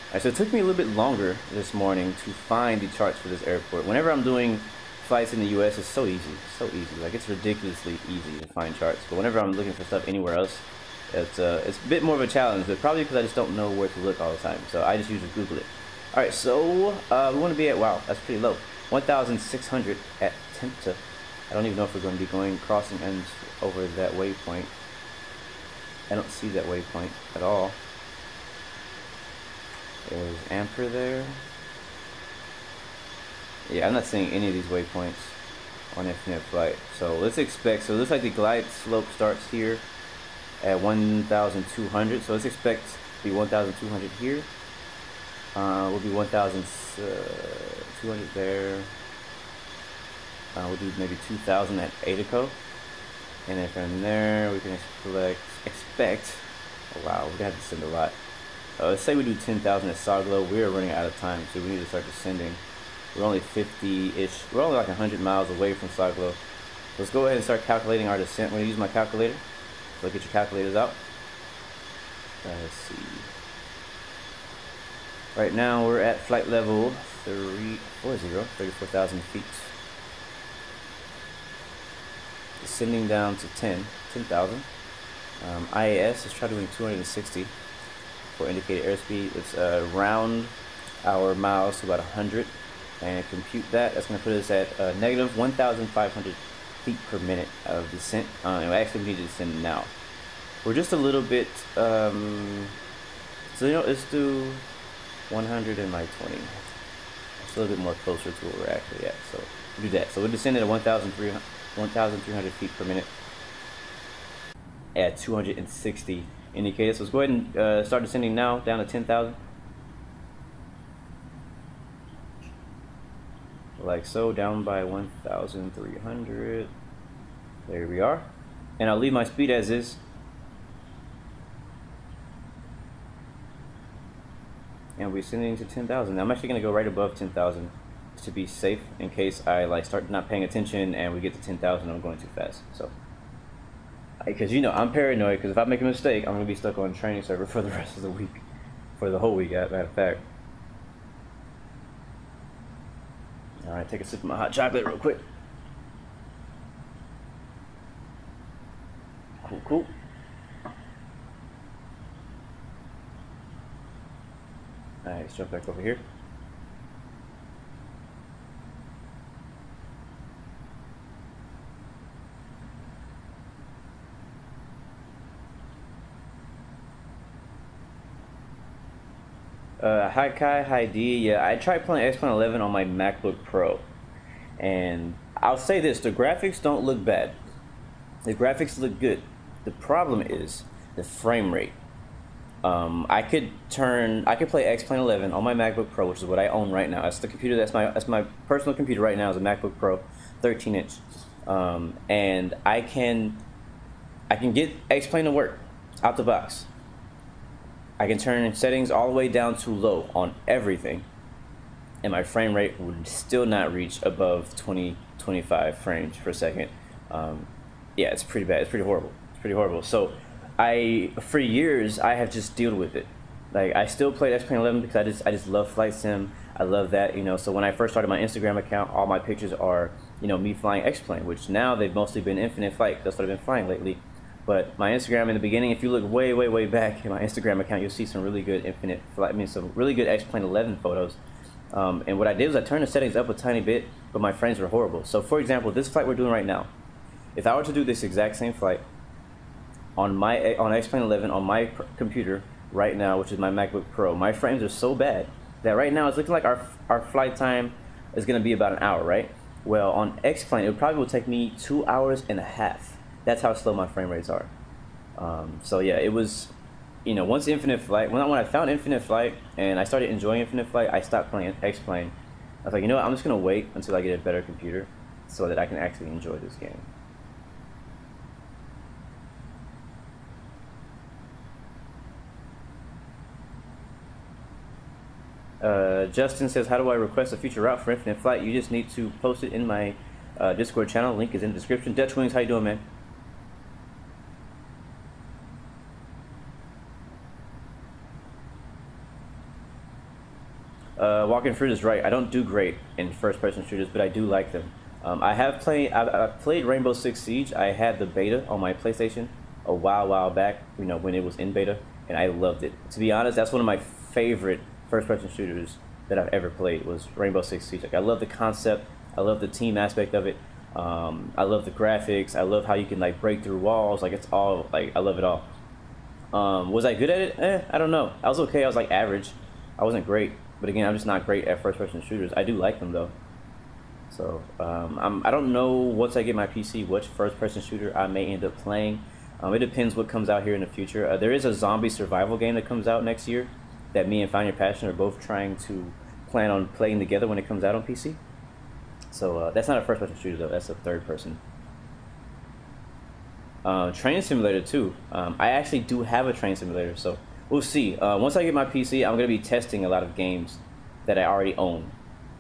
Alright, so it took me a little bit longer this morning to find the charts for this airport. Whenever I'm doing flights in the US, it's so easy, like it's ridiculously easy to find charts, but whenever I'm looking for stuff anywhere else, it's a bit more of a challenge, but probably because I just don't know where to look all the time, so I just usually Google it. Alright, so we want to be at, wow, that's pretty low, 1,600 at Tempta. I don't even know if we're going to be crossing ends over that waypoint. I don't see that waypoint at all. There's Ampere there. Yeah, I'm not seeing any of these waypoints on Infinite Flight. So let's expect, so it looks like the glide slope starts here at 1,200. So let's expect to be 1,200 here. We'll be 1,200 there. We'll do maybe 2,000 at AUDII. And then from there we can expect, oh wow, we're gonna have to send a lot. Let's say we do 10,000 at Saglo. We are running out of time, so we need to start descending. We're only 50-ish. We're only like 100 miles away from Cyclo. Let's go ahead and start calculating our descent. I'm going to use my calculator. So get your calculators out. Let's see. Right now we're at flight level 34,000 feet. Descending down to 10,000. IAS is trying to do 260 for indicated airspeed. Let's round our miles to about 100 and compute that. That's going to put us at negative 1,500 feet per minute of descent. And actually we need to descend now. We're just a little bit, so you know, let's do 100 and like 20. It's a little bit more closer to where we're actually at. So we'll do that. So we're descending at 1,300 feet per minute at 260 indicators. So let's go ahead and start descending now down to 10,000. Like so, down by 1,300. There we are. And I'll leave my speed as is. And we're descending to 10,000. I'm actually going to go right above 10,000 to be safe in case I like start not paying attention and we get to 10,000 and I'm going too fast. So, because you know I'm paranoid, because if I make a mistake, I'm going to be stuck on training server for the rest of the week, for the whole week, as a matter of fact. All right, take a sip of my hot chocolate real quick. Cool, cool. All right, let's jump back over here. Hi Kai, hi D. Yeah, I tried playing X-Plane 11 on my MacBook Pro, and I'll say this: the graphics don't look bad. The graphics look good. The problem is the frame rate. I could play X-Plane 11 on my MacBook Pro, which is what I own right now. That's the computer. That's my personal computer right now. Is a MacBook Pro, 13-inch, and I can get X-Plane to work out the box. I can turn settings all the way down to low on everything, and my frame rate would still not reach above 20-25 frames per second. Yeah, it's pretty bad. It's pretty horrible. It's pretty horrible. So for years I have just dealt with it. Like, I still play X-Plane 11 because I just love flight sim. I love that, you know. So when I first started my Instagram account, all my pictures are, you know, me flying X-Plane, which now they've mostly been infinite flight. That's what I've been flying lately. But my Instagram in the beginning, if you look way back in my Instagram account, you'll see some really good infinite flight, some really good X-Plane 11 photos. And what I did was I turned the settings up a tiny bit, but my frames were horrible. So for example, this flight we're doing right now, if I were to do this exact same flight on X-Plane 11 on my computer right now, which is my MacBook Pro, my frames are so bad that right now it's looking like our flight time is going to be about an hour, right? Well, on X-Plane, it probably will take me 2.5 hours. That's how slow my frame rates are. So yeah, it was, you know, once Infinite Flight, when I found Infinite Flight and I started enjoying Infinite Flight, I stopped playing X-Plane. I was like, you know what, I'm just gonna wait until I get a better computer so that I can actually enjoy this game. Justin says, how do I request a future route for Infinite Flight? You just need to post it in my Discord channel. Link is in the description. Dutch Wings, how you doing, man? Walking Fruit is right. I don't do great in first-person shooters, but I do like them. I've played Rainbow Six Siege. I had the beta on my PlayStation a while back, you know, when it was in beta, and I loved it. To be honest, that's one of my favorite first-person shooters that I've ever played, was Rainbow Six Siege. Like, I love the concept. I love the team aspect of it. I love the graphics. I love how you can like break through walls. Like, it's all, like, I love it all. Was I good at it? I don't know. I was okay. I was like average. I wasn't great. But again, I'm just not great at first-person shooters. I do like them though. So I don't know, once I get my PC, which first-person shooter I may end up playing. It depends what comes out here in the future. There is a zombie survival game that comes out next year that me and Find Your Passion are both trying to plan on playing together when it comes out on PC. So that's not a first-person shooter though. That's a third-person. Train simulator too. I actually do have a train simulator, so we'll see. Once I get my PC, I'm going to be testing a lot of games that I already own.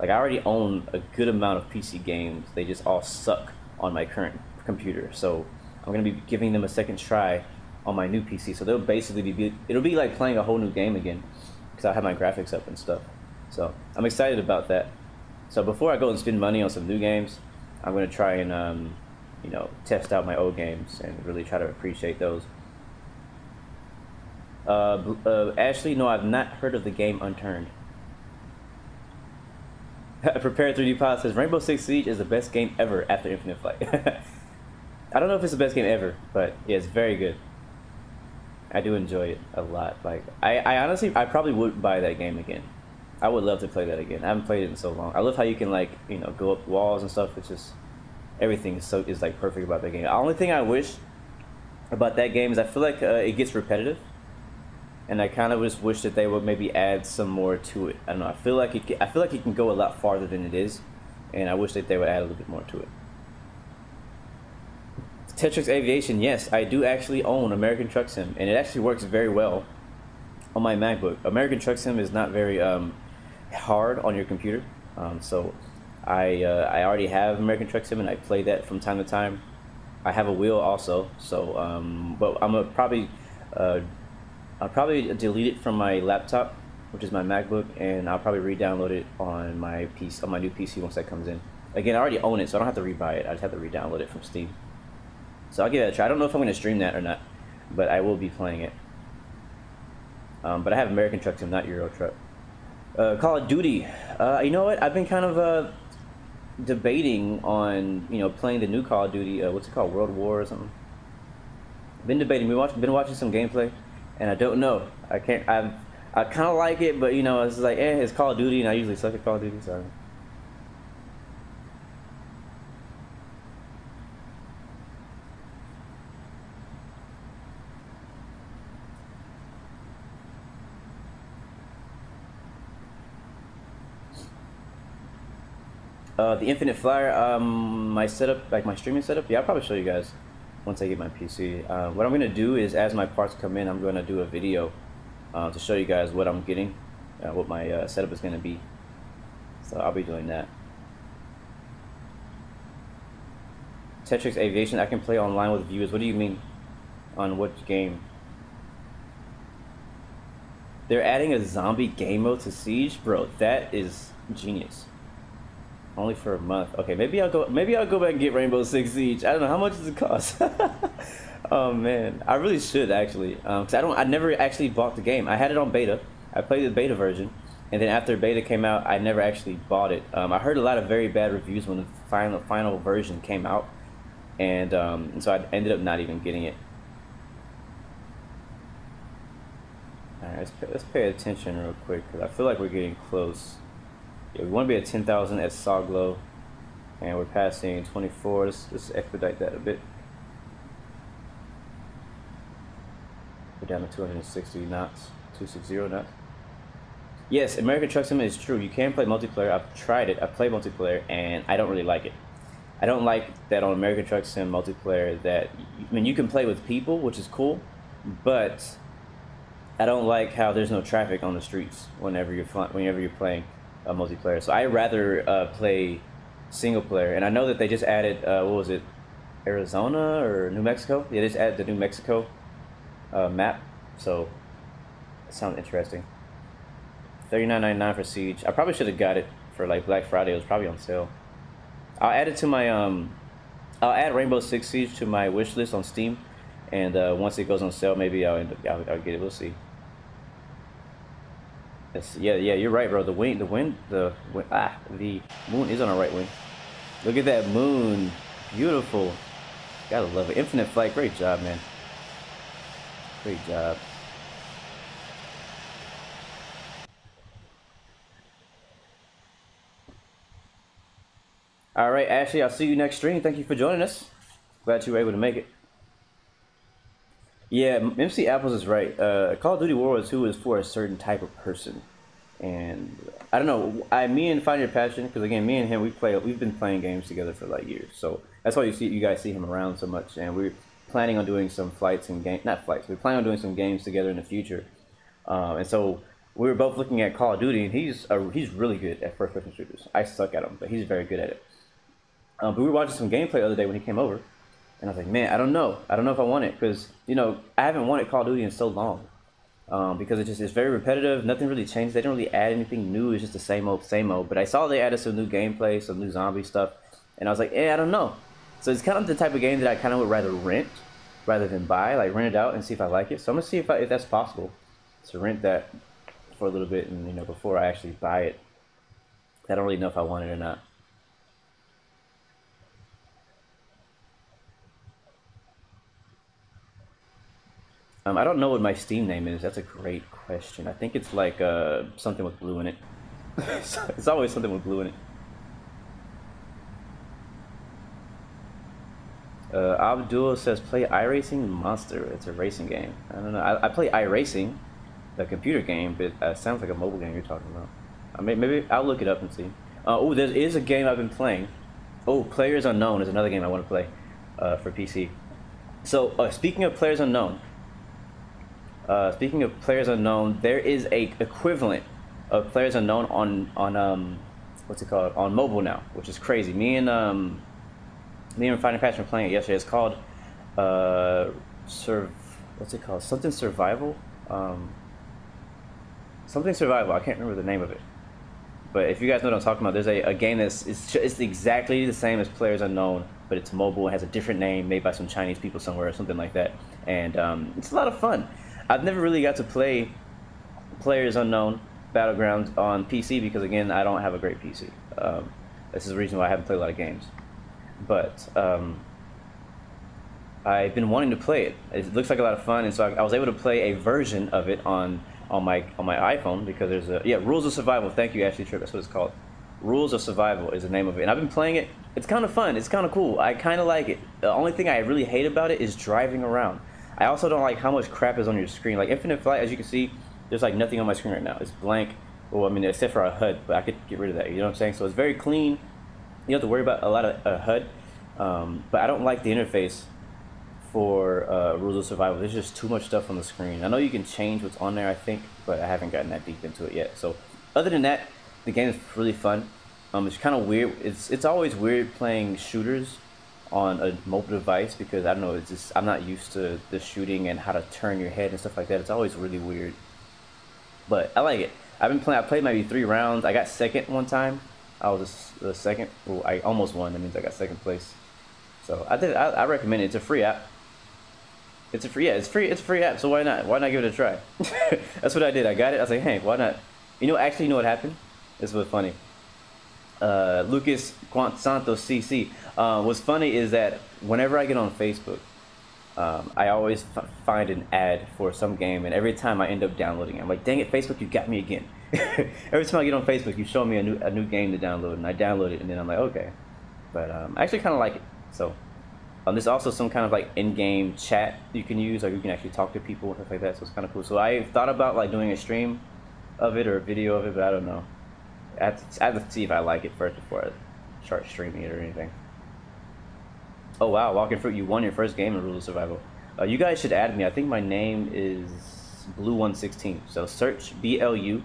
Like I already own a good amount of PC games. They just all suck on my current computer. So I'm gonna be giving them a second try on my new PC. So they'll basically it'll be like playing a whole new game again, because I'll have my graphics up and stuff. So I'm excited about that. So before I go and spend money on some new games, I'm gonna try and you know, test out my old games and really try to appreciate those. Ashley, no, I've not heard of the game Unturned. Prepare 3D Pilot says Rainbow Six Siege is the best game ever after Infinite Flight. I don't know if it's the best game ever, but yeah, it's very good. I do enjoy it a lot. Like I honestly, I probably would buy that game again. I would love to play that again. I haven't played it in so long. I love how you can, like, you know, go up walls and stuff. It's just everything is like perfect about that game. The only thing I wish about that game is I feel like it gets repetitive, and I kind of just wish that they would maybe add some more to it. I don't know. I feel like it can go a lot farther than it is, and I wish that they would add a little bit more to it. Tetrix Aviation, yes, I do actually own American Truck Sim, and it actually works very well on my MacBook. American Truck Sim is not very hard on your computer, so I already have American Truck Sim, and I play that from time to time. I have a wheel also, so but I'll probably delete it from my laptop, which is my MacBook, and I'll probably re-download it on my PC, on my new PC once that comes in. Again, I already own it, so I don't have to re-buy it. I just have to re-download it from Steam. So I'll give it a try. I don't know if I'm going to stream that or not, but I will be playing it. But I have American Truck Sim, not Euro Truck. Call of Duty. You know what? I've been kind of debating on, you know, playing the new Call of Duty. What's it called? World War or something. Been debating. Been watching some gameplay, and I don't know. I kind of like it, but you know, it's like, it's Call of Duty, and I usually suck at Call of Duty. So. The Infinite Flyer, my setup, like my streaming setup, yeah, I'll probably show you guys once I get my PC. What I'm going to do is, as my parts come in, I'm going to do a video to show you guys what I'm getting, what my setup is going to be. So I'll be doing that. Tetrix Aviation, I can play online with viewers. What do you mean? On what game? They're adding a zombie game mode to Siege? Bro, that is genius. Only for a month. Okay, maybe I'll go back and get Rainbow Six Siege. I don't know, how much does it cost? Oh man, I really should actually, because I never actually bought the game. I had it on beta. I played the beta version, and then after beta came out, I never actually bought it. I heard a lot of very bad reviews when the final version came out, and so I ended up not even getting it. All right, let's pay attention real quick, because I feel like we're getting close. Yeah, we want to be at 10,000 at Soglo, and we're passing 24. Let's expedite that a bit. We're down to 260 knots, 260 knots. Yes, American Truck Sim is true. You can play multiplayer. I've tried it. I played multiplayer, and I don't really like it. I don't like that on American Truck Sim multiplayer that, I mean, you can play with people, which is cool, but I don't like how there's no traffic on the streets whenever you're playing multiplayer. So I rather play single player, and I know that they just added what was it, Arizona or New Mexico? Yeah, they just added the New Mexico map, so it sounds interesting. $39.99 for Siege. I probably should have got it for like Black Friday. It was probably on sale. I'll add it to my I'll add Rainbow Six Siege to my wish list on Steam, and once it goes on sale, maybe I'll get it. We'll see. Yeah, you're right, bro. The moon is on our right wing. Look at that moon, beautiful. Gotta love it. Infinite Flight, great job, man. Great job. All right, Ashley, I'll see you next stream. Thank you for joining us. Glad you were able to make it. Yeah, MC Apples is right. Call of Duty World War II is for a certain type of person, and I don't know. Me and Find Your Passion, because again, me and him, we've been playing games together for like years, so that's why you guys see him around so much. And we're planning on doing some flights and we're planning on doing some games together in the future. And so we were both looking at Call of Duty, and he's really good at first-person shooters. I suck at them, but he's very good at it. But we were watching some gameplay the other day when he came over, and I was like, man, I don't know if I want it, because I haven't wanted Call of Duty in so long, because it's very repetitive. Nothing really changed. They didn't really add anything new. It's just the same old, same old. But I saw they added some new gameplay, some new zombie stuff, and I was like, I don't know. So it's kind of the type of game that I kind of would rather rent rather than buy, like rent it out and see if I like it. So I'm gonna see if that's possible to rent that for a little bit, and before I actually buy it. I don't really know if I want it or not. I don't know what my Steam name is. That's a great question. I think it's like something with blue in it. It's always something with blue in it. AUDII says play iRacing Monster. It's a racing game. I don't know. I play iRacing, the computer game, but it sounds like a mobile game you're talking about. Maybe I'll look it up and see. Oh, there is a game I've been playing. Oh, Players Unknown is another game I want to play for PC. So speaking of Players Unknown, there is a equivalent of Players Unknown on what's it called, on mobile now, which is crazy. Me and Fighting Passion were playing it yesterday. It's called what's it called? Something Survival. Something Survival. I can't remember the name of it. But if you guys know what I'm talking about, there's a game it's exactly the same as Players Unknown, but it's mobile. It has a different name made by some Chinese people somewhere or something like that. And it's a lot of fun. I've never really got to play Players Unknown Battlegrounds on PC because, again, I don't have a great PC. This is the reason why I haven't played a lot of games. But I've been wanting to play it. It looks like a lot of fun, and so I was able to play a version of it on my iPhone, because there's Rules of Survival. Thank you, Ashley Tripp. That's what it's called. Rules of Survival is the name of it, and I've been playing it. It's kind of fun. It's kind of cool. I kind of like it. The only thing I really hate about it is driving around. I also don't like how much crap is on your screen. Like Infinite Flight, as you can see, there's like nothing on my screen right now. It's blank. Well, I mean, except for a HUD, but I could get rid of that. You know what I'm saying? So it's very clean. You don't have to worry about a lot of HUD. But I don't like the interface for Rules of Survival. There's just too much stuff on the screen. I know you can change what's on there, I think, but I haven't gotten that deep into it yet. So other than that, the game is really fun. It's kind of weird. It's always weird playing shooters on a mobile device, because I don't know, it's just I'm not used to the shooting and how to turn your head and stuff like that. It's always really weird, but I like it. I've been playing. I played maybe 3 rounds. I got second one time. I was the second. Well, I almost won. That means I got second place. So I recommend it. It's a free app. It's free. It's a free app. So why not give it a try? That's what I did. I got it. I was like, hey, why not? Actually, you know what happened? This was funny. Lucas Santos CC. What's funny is that whenever I get on Facebook, I always find an ad for some game, and every time I end up downloading it, I'm like, dang it, Facebook, you got me again. Every time I get on Facebook, you show me a new game to download, and I download it, and then I'm like, okay. But I actually kind of like it. So there's also some kind of like in-game chat you can use, or you can actually talk to people and stuff like that. So it's kind of cool. So I thought about like doing a stream of it or a video of it, but I don't know. I have to see if I like it first before I start streaming it or anything. Oh wow, Walking Fruit, you won your first game in Rules of Survival. You guys should add me. I think my name is Blue116. So search BLU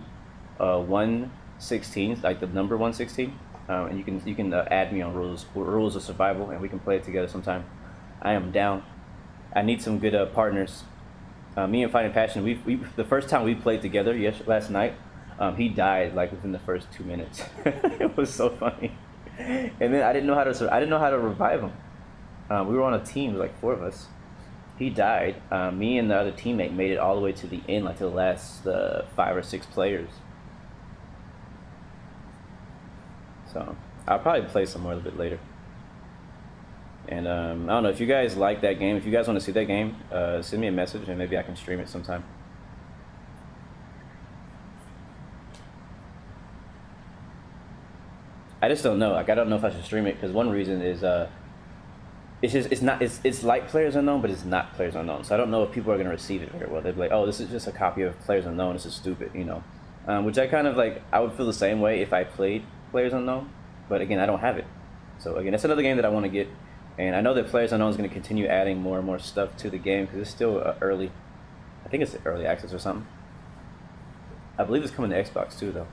116, like the number 116, and you can add me on Rules of Survival, and we can play it together sometime. I am down. I need some good partners. Me and Fighting Passion, the first time we played together last night, he died like within the first 2 minutes. It was so funny. And then I didn't know how to revive him. We were on a team, there were like 4 of us. He died. Me and the other teammate made it all the way to the end, like to the last 5 or 6 players. So I'll probably play some more a little bit later. And I don't know if you guys like that game. If you guys want to see that game, send me a message and maybe I can stream it sometime. I just don't know. Like, I don't know if I should stream it, because one reason is it's like Players Unknown, but it's not Players Unknown. So I don't know if people are gonna receive it very well. They'd be like, oh, this is just a copy of Players Unknown. This is stupid, you know. Which I kind of like. I would feel the same way if I played Players Unknown, but again, I don't have it. So again, that's another game that I want to get, and I know that Players Unknown is going to continue adding more and more stuff to the game, because it's still early. I think it's early access or something. I believe it's coming to Xbox too, though.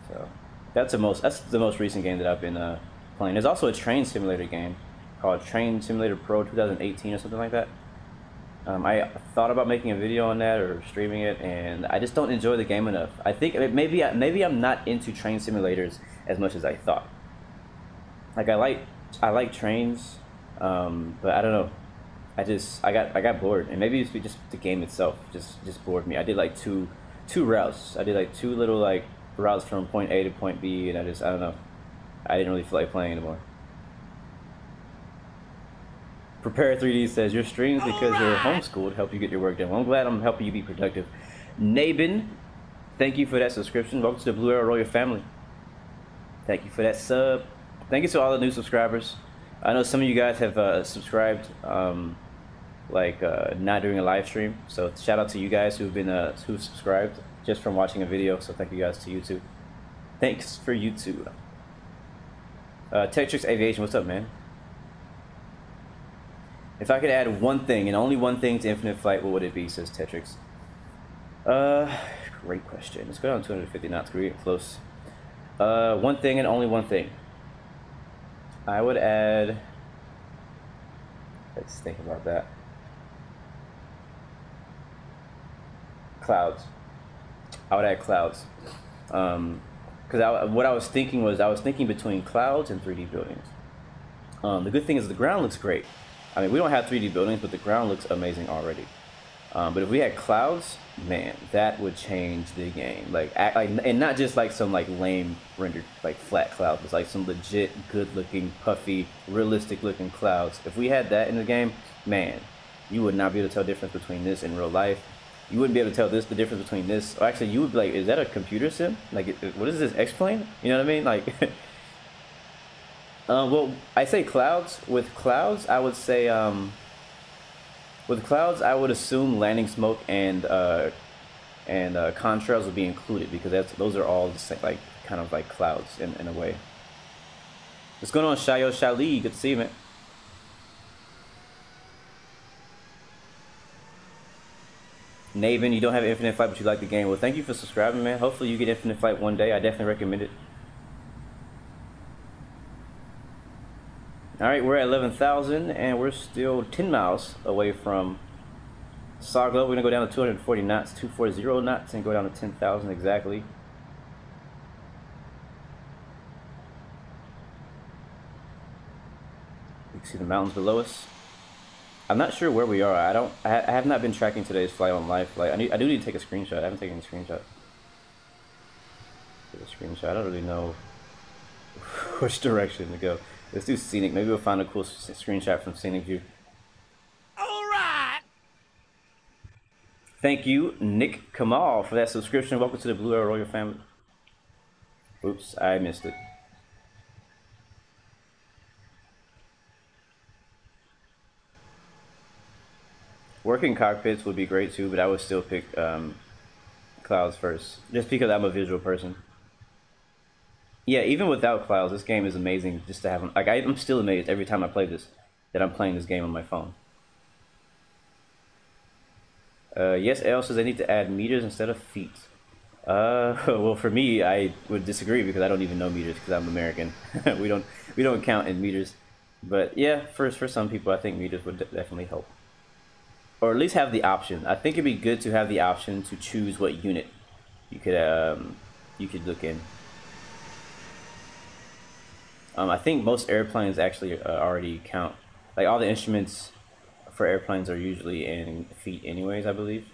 So that's the most recent game that I've been playing. There's also a train simulator game called Train Simulator Pro 2018 or something like that. I thought about making a video on that or streaming it, and I just don't enjoy the game enough. I think maybe I'm not into train simulators as much as I thought. Like I like trains, but I don't know. I got bored, and maybe it's just the game itself just bored me. I did like two routes. I did like two little like routes from point A to point B, and I don't know. I didn't really feel like playing anymore. Prepare 3D says your streams because you're homeschooled help you get your work done. Well, I'm glad I'm helping you be productive. Nabin, thank you for that subscription. Welcome to the Blue Arrow Royal family. Thank you for that sub. Thank you to all the new subscribers. I know some of you guys have subscribed not during a live stream, so shout out to you guys who've subscribed just from watching a video. So thank you guys to YouTube. Thanks for YouTube. Tetrix Aviation, what's up, man? If I could add one thing and only one thing to Infinite Flight, what would it be? Says Tetrix. Great question. Let's go down to 250 knots. We're getting close. One thing and only one thing. I would add. Let's think about that. Clouds. I would add clouds. Because what I was thinking between clouds and 3D buildings. The good thing is the ground looks great. I mean, we don't have 3D buildings, but the ground looks amazing already. But if we had clouds, man, that would change the game. And not just like some like lame rendered like flat clouds, but like some legit, good-looking, puffy, realistic-looking clouds. If we had that in the game, man, you would not be able to tell the difference between this in real life. You wouldn't be able to tell the difference between this. Or actually, you would be like, is that a computer sim? Like, what is this, X-Plane? You know what I mean? Like. Well, I say clouds. With clouds, I would say, with clouds, I would assume landing smoke and contrails would be included because those are all the same, like kind of like clouds in a way. What's going on, Shayo Shali? Good to see you, man. Navin, you don't have Infinite Flight, but you like the game. Well, thank you for subscribing, man. Hopefully you get Infinite Flight one day. I definitely recommend it. Alright, we're at 11,000 and we're still 10 miles away from Saglo. We're going to go down to 240 knots, 240 knots, and go down to 10,000 exactly. You can see the mountains below us. I'm not sure where we are. I have not been tracking today's flight on live flight. I do need to take a screenshot. I haven't taken a screenshot. Take a screenshot. I don't really know which direction to go. Let's do scenic. Maybe we'll find a cool screenshot from scenic view. Alright! Thank you, Nick Kamal, for that subscription. Welcome to the Blue Arrow Royal family. Oops, I missed it. Working cockpits would be great too, but I would still pick clouds first, just because I'm a visual person. Yeah, even without clouds, this game is amazing just to have. Like, I'm still amazed every time I play this, that I'm playing this game on my phone. Yes, L says I need to add meters instead of feet. Well, for me, I would disagree because I don't even know meters because I'm American. we don't count in meters. But yeah, for some people, I think meters would definitely help, or at least have the option. I think it'd be good to have the option to choose what unit you could look in. I think most airplanes actually already count. Like, all the instruments for airplanes are usually in feet anyways, I believe.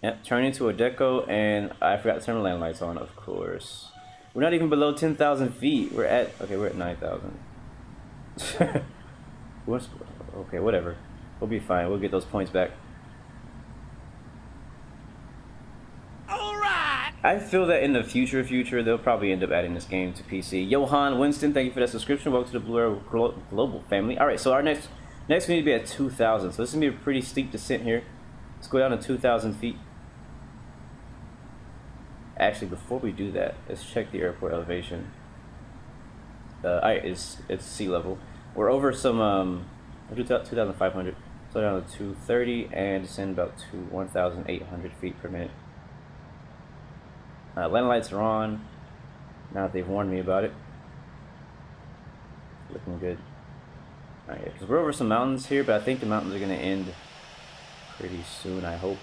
Yep, turn into a deco, and I forgot to turn the land lights on, of course. We're not even below 10,000 feet. We're at 9,000. Okay, whatever. We'll be fine. We'll get those points back. Alright! I feel that in the future, they'll probably end up adding this game to PC. Johan Winston, thank you for that subscription. Welcome to the Blue Arrow Global family. Alright, so our next we need to be at 2,000. So this is going to be a pretty steep descent here. Let's go down to 2,000 feet. Actually, before we do that, let's check the airport elevation. It's sea level. We're over some 2,500. Slow down to 230 and descend about to 1,800 feet per minute. Landing lights are on. Now that they've warned me about it. Looking good. Alright, yeah, because we're over some mountains here, but I think the mountains are going to end pretty soon, I hope.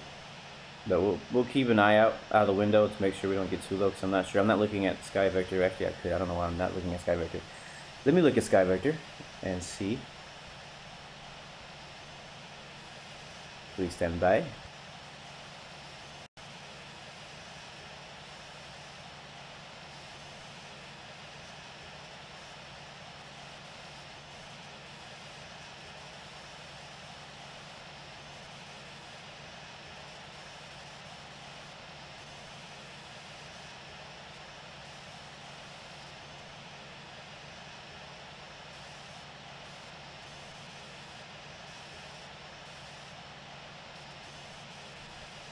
But we'll keep an eye out of the window to make sure we don't get too low, because I'm not sure. I'm not looking at Sky Vector. Actually, I could. I don't know why I'm not looking at Sky Vector. Let me look at Sky Vector and see. Please stand by.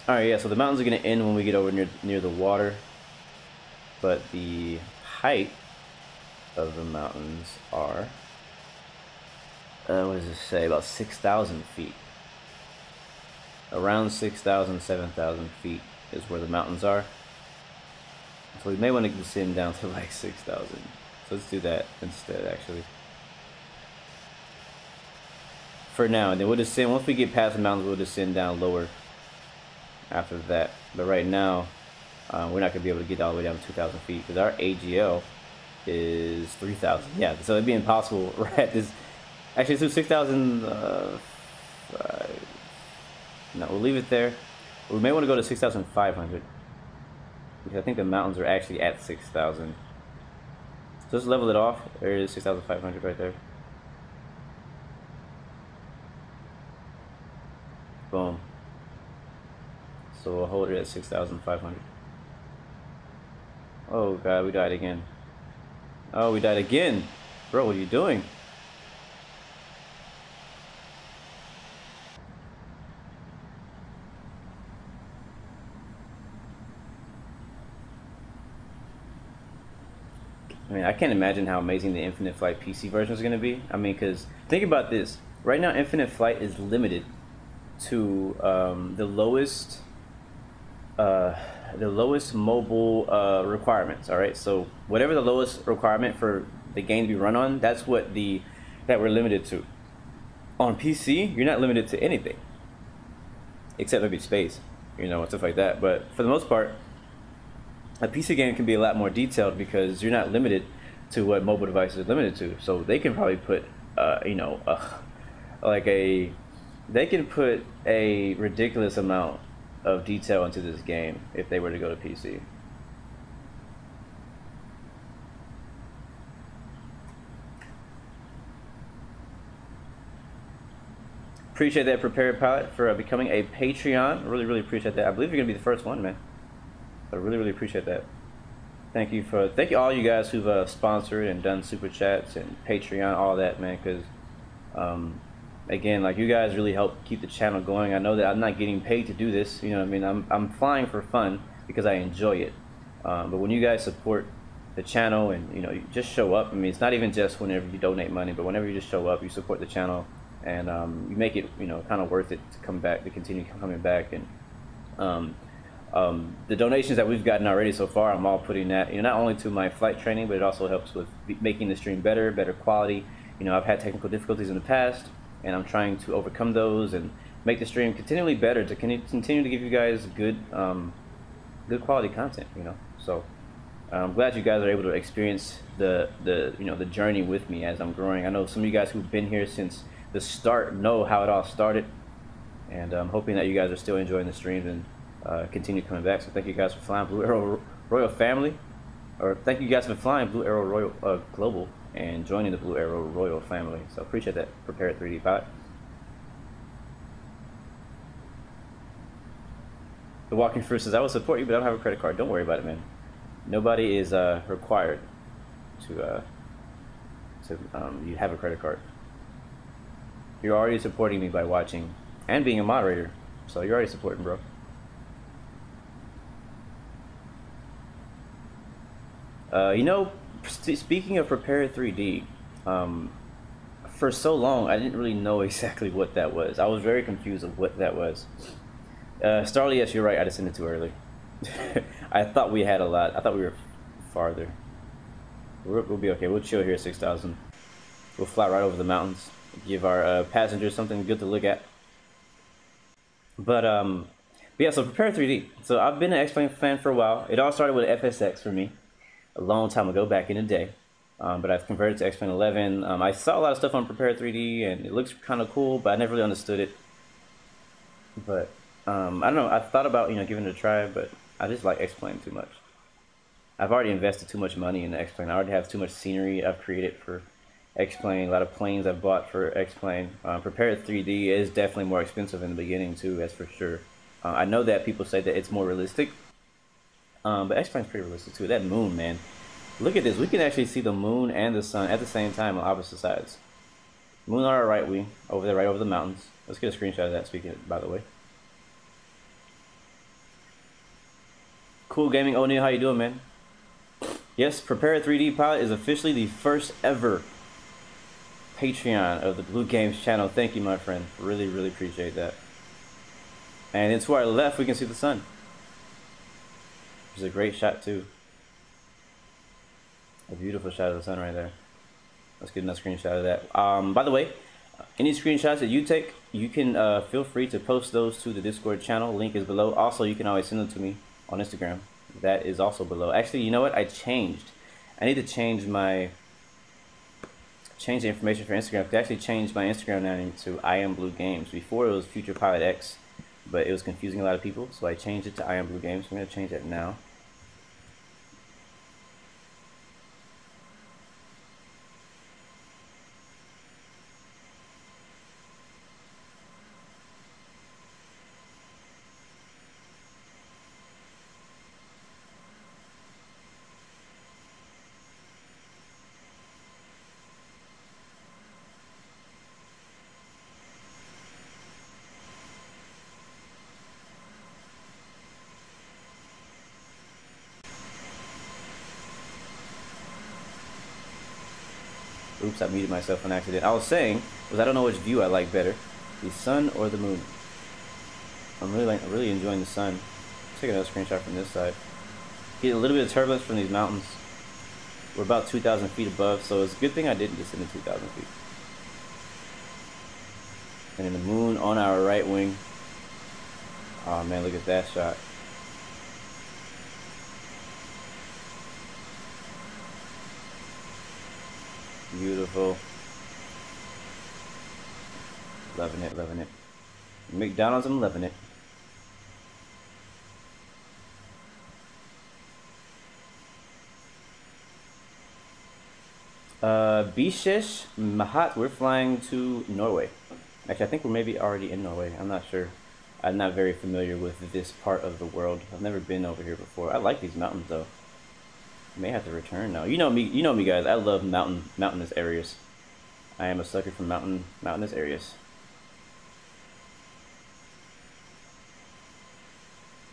Alright, yeah, so the mountains are going to end when we get over near the water, but the height of the mountains are, what does it say, about 6,000 feet. Around 6,000, 7,000 feet is where the mountains are. So we may want to descend down to like 6,000. So let's do that instead, actually. For now, and then we'll descend, once we get past the mountains, we'll descend down lower after that. But right now, we're not going to be able to get all the way down to 2,000 feet because our AGL is 3,000. Yeah, so it'd be impossible right at this. Actually, so 6,000. No, we'll leave it there. We may want to go to 6,500 because I think the mountains are actually at 6,000. So let's level it off. There it is, 6,500 right there. Boom. So we'll hold it at 6,500. Oh god, we died again. Oh, we died again. Bro, what are you doing? I mean, I can't imagine how amazing the Infinite Flight PC version is going to be. I mean, because think about this. Right now, Infinite Flight is limited to the lowest mobile requirements. All right, so whatever the lowest requirement for the game to be run on, that's what that we're limited to. On PC, you're not limited to anything except maybe space, you know, and stuff like that. But for the most part, a PC game can be a lot more detailed because you're not limited to what mobile devices are limited to. So they can probably put, you know, they can put a ridiculous amount of detail into this game if they were to go to PC. Appreciate that, Prepared Pilot, for becoming a Patreon. Really appreciate that. I believe you're gonna be the first one, man. I really appreciate that. Thank you all you guys who've sponsored and done super chats and Patreon, all that, man. Because again, like, you guys really help keep the channel going. I know that I'm not getting paid to do this. You know what I mean? I'm flying for fun because I enjoy it. But when you guys support the channel and, you know, you just show up. I mean, it's not even just whenever you donate money, but whenever you just show up, you support the channel, and you make it, you know, kind of worth it to come back, to continue coming back. And the donations that we've gotten already so far, I'm all putting that, you know, not only to my flight training, but it also helps with making the stream better quality. You know, I've had technical difficulties in the past, and I'm trying to overcome those and make the stream continually better to continue to give you guys good quality content, you know. So I'm glad you guys are able to experience the you know, the journey with me as I'm growing. I know some of you guys who've been here since the start know how it all started, and I'm hoping that you guys are still enjoying the streams and continue coming back. So thank you guys for flying Blue Arrow Royal family, or thank you guys for flying Blue Arrow Royal Global and joining the Blue Arrow Royal family. So appreciate that. Prepared 3D Pilot. The Walking Fruit says, I will support you, but I don't have a credit card. Don't worry about it, man. Nobody is required to you have a credit card. You're already supporting me by watching and being a moderator, so you're already supporting, bro. You know, speaking of Prepare 3D, for so long I didn't really know exactly what that was. I was very confused of what that was. Starly, yes, you're right. I just sent it too early. I thought we had a lot. I thought we were farther. We'll be okay. We'll chill here at 6,000. We'll fly right over the mountains. Give our passengers something good to look at. But yeah, so Prepare 3D. So I've been an X-Plane fan for a while. It all started with FSX for me a long time ago, back in the day. But I've converted to X-Plane 11. I saw a lot of stuff on Prepare 3D, and it looks kind of cool, but I never really understood it. But I don't know. I thought about giving it a try, but I just like X-Plane too much. I've already invested too much money in the X-Plane. I already have too much scenery I've created for X-Plane. A lot of planes I've bought for X-Plane. Prepare 3D is definitely more expensive in the beginning too, that's for sure. I know that people say that it's more realistic, but X-Plane's pretty realistic too. That moon, man. Look at this. We can actually see the moon and the sun at the same time on opposite sides. Moon on our right wing, over there, right over the mountains. Let's get a screenshot of that, speaking by the way. Cool Gaming O'Neil, how you doing, man? Yes, Prepare 3D Pilot is officially the first ever Patreon of the Blue Games channel. Thank you, my friend. Really, really appreciate that. And then to our left, we can see the sun. It's a great shot, too. A beautiful shot of the sun right there. Let's get another screenshot of that. By the way, any screenshots that you take, you can feel free to post those to the Discord channel. Link is below. Also, you can always send them to me on Instagram. That is also below. Actually, you know what? I changed. I need to change the information for Instagram. I actually changed my Instagram name to I Am Blue Games. Before it was Future Pilot X, but it was confusing a lot of people, so I changed it to I Am Blue Games. I'm gonna change that now. Oops, I muted myself on accident. I was saying, I don't know which view I like better, the sun or the moon. I'm really enjoying the sun. Let's take another screenshot from this side. Get a little bit of turbulence from these mountains. We're about 2,000 feet above, so it's a good thing I didn't descend to 2,000 feet. And then the moon on our right wing. Oh man, look at that shot. Beautiful. Loving it, loving it. McDonald's, I'm loving it. Bishesh Mahat, we're flying to Norway. Actually, I think we're maybe already in Norway. I'm not sure. I'm not very familiar with this part of the world. I've never been over here before. I like these mountains though. May have to return now. You know me, guys. I love mountainous areas. I am a sucker for mountainous areas.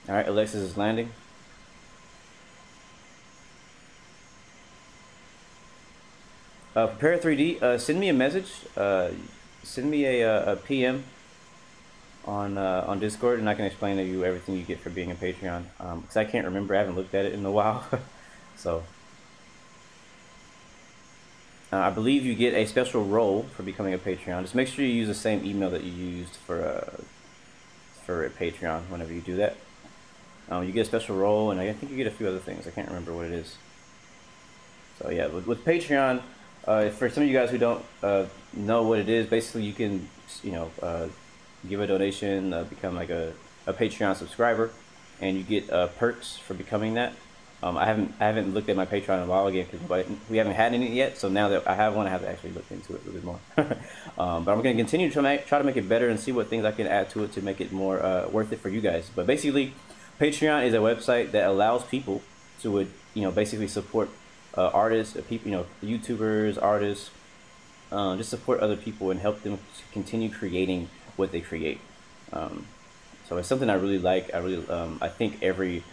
All right, Alexis is landing. Prepare 3D. Send me a message. Send me a PM on Discord, and I can explain to you everything you get for being a Patreon. Because I can't remember. I haven't looked at it in a while. So, I believe you get a special role for becoming a Patreon. Just make sure you use the same email that you used for a Patreon whenever you do that. You get a special role, and I think you get a few other things. I can't remember what it is. So yeah, with Patreon, for some of you guys who don't know what it is, basically you can give a donation, become like a Patreon subscriber, and you get perks for becoming that. I haven't looked at my Patreon in a while again because we haven't had any yet. So now that I have one, I have to actually look into it a little bit more. But I'm going to continue to try to make it better and see what things I can add to it to make it more worth it for you guys. But basically, Patreon is a website that allows people to basically support artists, people, YouTubers, artists, just support other people and help them to continue creating what they create. So it's something I really like. I think every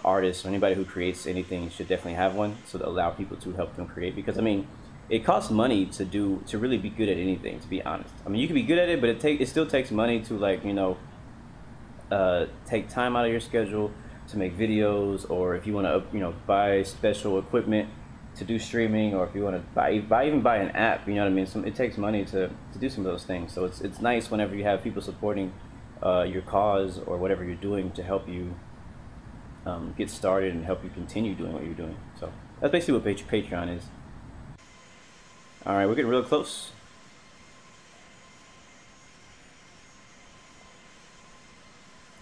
artists or anybody who creates anything should definitely have one, so to allow people to help them create. Because I mean, it costs money to really be good at anything. To be honest, I mean, you can be good at it, but it still takes money to, like, you know, take time out of your schedule to make videos, or if you want to, you know, buy special equipment to do streaming, or if you want to even buy an app, you know what I mean. It takes money to do some of those things. So it's nice whenever you have people supporting your cause or whatever you're doing to help you get started and help you continue doing what you're doing. So that's basically what Patreon is. All right, we're getting real close.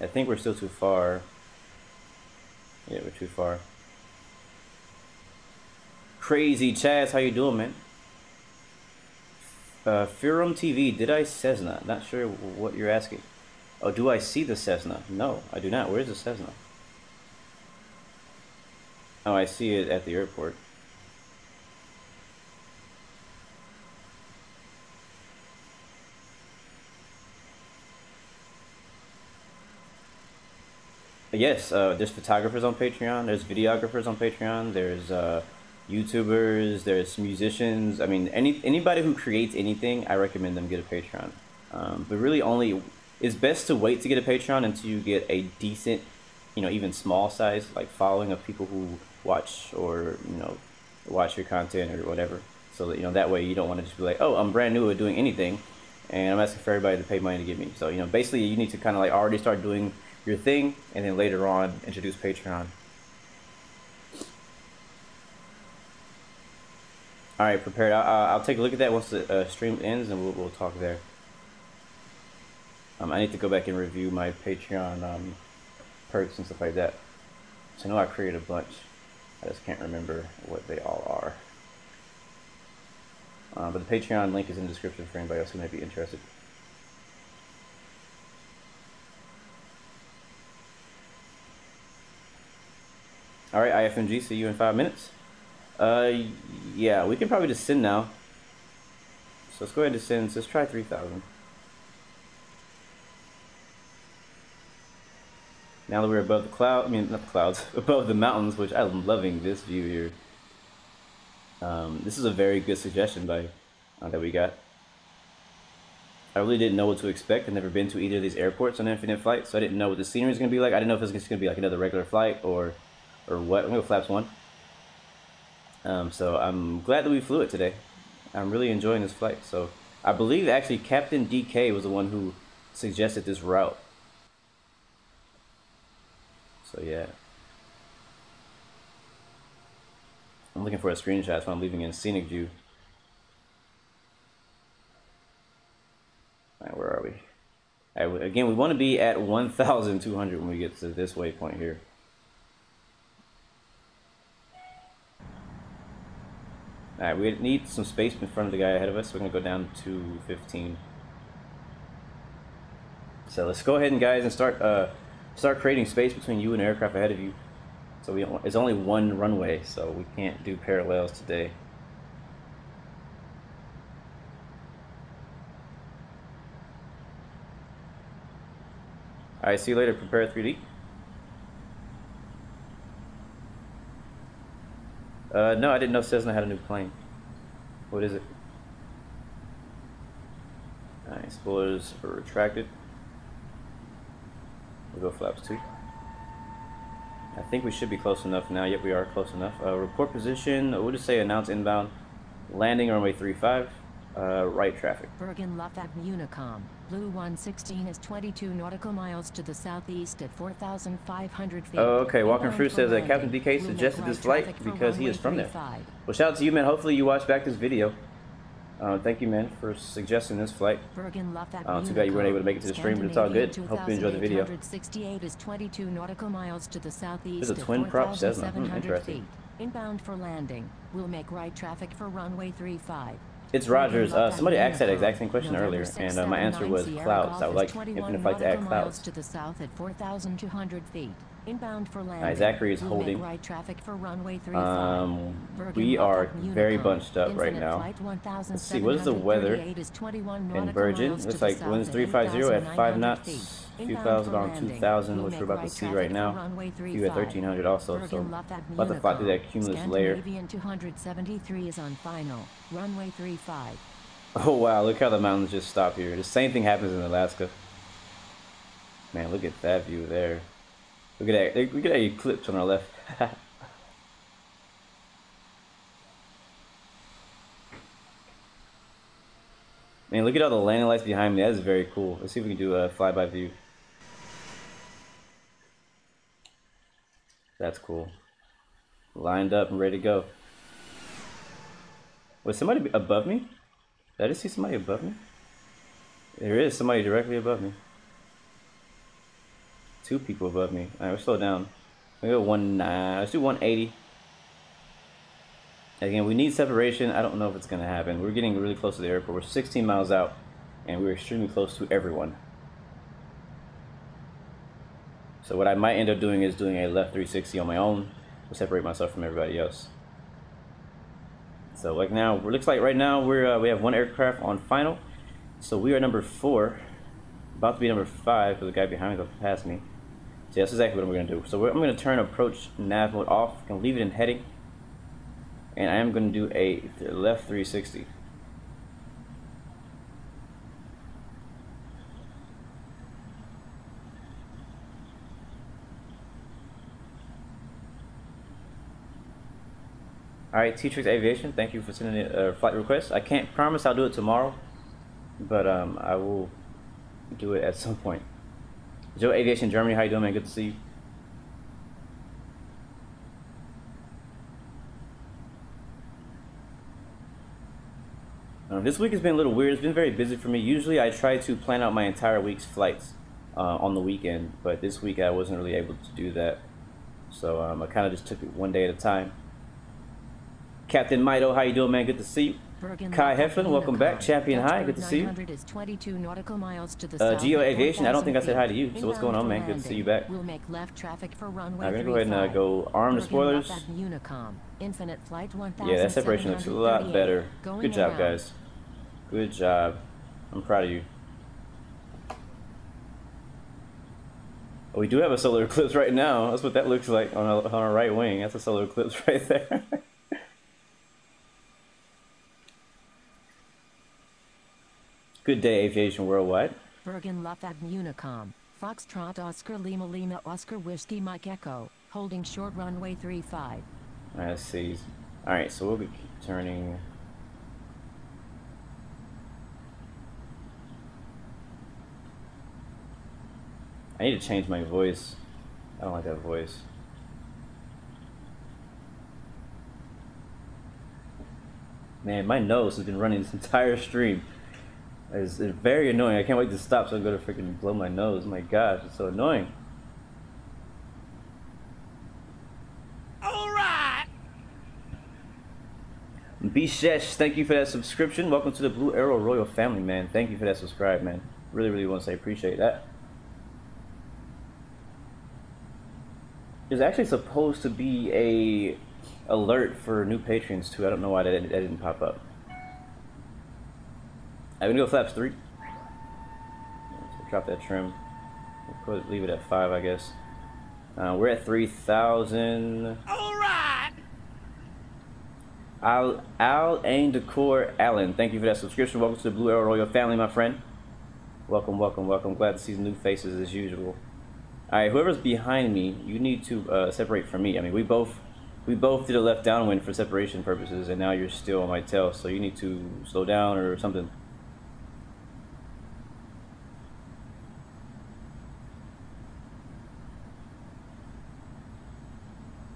I think we're still too far. Yeah, we're too far. Crazy Chaz, how you doing, man? Firum TV, did I Cessna? Not sure what you're asking. Oh, do I see the Cessna? No, I do not. Where's the Cessna? Oh, I see it at the airport. Yes, there's photographers on Patreon, there's videographers on Patreon, there's YouTubers, there's musicians. I mean, anybody who creates anything, I recommend them get a Patreon. But really it's best to wait to get a Patreon until you get a decent, you know, even small size, like, following of people who watch, or, you know, watch your content or whatever. So that, you know, that way you don't want to just be like, oh, I'm brand new at doing anything and I'm asking for everybody to pay money to get me. So, you know, basically you need to kind of like already start doing your thing and then later on introduce Patreon. All right, prepared. I'll take a look at that once the stream ends, and we'll talk there. I need to go back and review my Patreon perks and stuff like that. So I know I created a bunch. I just can't remember what they all are. But the Patreon link is in the description for anybody else who may be interested. All right, IFMG, see you in 5 minutes. Yeah, we can probably just send now. So let's go ahead and send. So let's try 3,000. Now that we're above the cloud, I mean, not the clouds, above the mountains, which I'm loving this view here. This is a very good suggestion by that we got. I really didn't know what to expect. I've never been to either of these airports on Infinite Flight, so I didn't know what the scenery is going to be like. I didn't know if it was just going to be like another regular flight or what. I'm going to go flaps 1. So I'm glad that we flew it today. I'm really enjoying this flight. So I believe actually Captain DK was the one who suggested this route. So yeah. I'm looking for a screenshot, so I'm leaving in scenic view. Alright, where are we? Right, again, we want to be at 1,200 when we get to this waypoint here. Alright, we need some space in front of the guy ahead of us, so we're going to go down to 15. So let's go ahead and, guys, and start creating space between you and the aircraft ahead of you. So it's only one runway, so we can't do parallels today. Alright, see you later. Prepare 3D. No, I didn't know Cessna had a new plane. What is it? Alright, spoilers are retracted. We'll go flaps 2. I think we should be close enough now. Yep, we are close enough. Report position. We'll just say announce inbound. Landing runway 35. Right traffic. Bergen Lufthansa Unicom. Blue 116 is 22 nautical miles to the southeast at 4,500 feet. Oh, okay. Walking through says that Captain DK suggested this flight because he is from there. Well, shout out to you, man. Hopefully you watch back this video. Thank you, man, for suggesting this flight. Bergen Too bad you weren't able to make it to the stream, but it's all good. Hope you enjoyed the video. 268 is 22 nautical miles to the southeast. There's a twin prop Cessna. Interesting. Inbound for landing. We'll make right traffic for runway 35. It's Rogers. Somebody asked that exact same question earlier, and my answer was clouds. I would like Infinite Flight to add clouds. To the south at 4,200 feet. Inbound for landing. Alright, Zachary is We'll holding. make right traffic for runway 35. We are Bergen, very Unicom. bunched up right Infinite now. flight Let's see, what is the weather 1738 is 21 in nautical Bergen? miles to Looks the like south winds at 350 at 5 8,900 knots. feet. A few Inbound thousand for on landing. 2,000, We'll which we're make about to right see traffic right for now. runway A few at 1300 also, so Bergen, Lafayette, about to fly through that Unicom. cumulus layer. Scandinavian 273 is on final. Runway 35. Oh wow, look how the mountains just stop here. The same thing happens in Alaska. Man, look at that view there. Look at that. Look at that eclipse on our left. Man, look at all the landing lights behind me. That is very cool. Let's see if we can do a flyby view. That's cool. Lined up and ready to go. Was somebody above me? Did I just see somebody above me? There is somebody directly above me. 2 people above me. Alright, we'll slow down. We go 19. Let's do 180. Again, we need separation. I don't know if it's going to happen. We're getting really close to the airport. We're 16 miles out, and we're extremely close to everyone. So what I might end up doing is doing a left 360 on my own to separate myself from everybody else. So like now, it looks like right now we have 1 aircraft on final. So we are number 4, about to be number 5 because the guy behind me is about to pass me. So that's exactly what we're going to do. So I'm going to turn approach nav mode off. I'm going to leave it in heading. And I am going to do a left 360. Alright, T-Trix Aviation, thank you for sending a flight request. I can't promise I'll do it tomorrow, but I will do it at some point. Joe Aviation Germany, how you doing, man? Good to see you. This week has been a little weird. It's been very busy for me. Usually I try to plan out my entire week's flights on the weekend, but this week I wasn't really able to do that. So I kind of just took it one day at a time. Captain Mido, how you doing, man? Good to see you. Bergen, Kai Heflin, welcome back. Champion High, good to see you. Is 22 nautical miles to the south Geo at Aviation, I don't think I said hi to you. Inbound So what's going on, man? Good to see you back. We'll make left traffic for runway I'm gonna go ahead and 35. go arm the spoilers. Unicom. Infinite flight 1,738. Yeah, that separation looks a lot better. Going Good job, around. guys. Good job. I'm proud of you. Oh, we do have a solar eclipse right now. That's what that looks like on our right wing. That's a solar eclipse right there. Good day, Aviation Worldwide. Bergen Lafayette Unicom. Foxtrot Oscar Lima Lima Oscar Whiskey Mike Echo. Holding short runway 35. Alright, let's see. Alright, so we'll be turning. I need to change my voice. I don't like that voice. Man, my nose has been running this entire stream. It's very annoying. I can't wait to stop so I'm going to freaking blow my nose. My gosh, it's so annoying. Alright! Bishesh, thank you for that subscription. Welcome to the Blue Arrow Royal family, man. Thank you for that subscribe, man. Really, really want to say appreciate that. There's actually supposed to be a alert for new patrons too. I don't know why that didn't pop up. I'm gonna go flaps 3. So drop that trim. We'll leave it at 5, I guess. We're at 3,000. Alright! Al Ain Decor Allen, thank you for that subscription. Welcome to the Blue Arrow Royal family, my friend. Welcome, welcome, welcome. Glad to see new faces as usual. Alright, whoever's behind me, you need to separate from me. I mean, we both did a left downwind for separation purposes, and now you're still on my tail, so you need to slow down or something.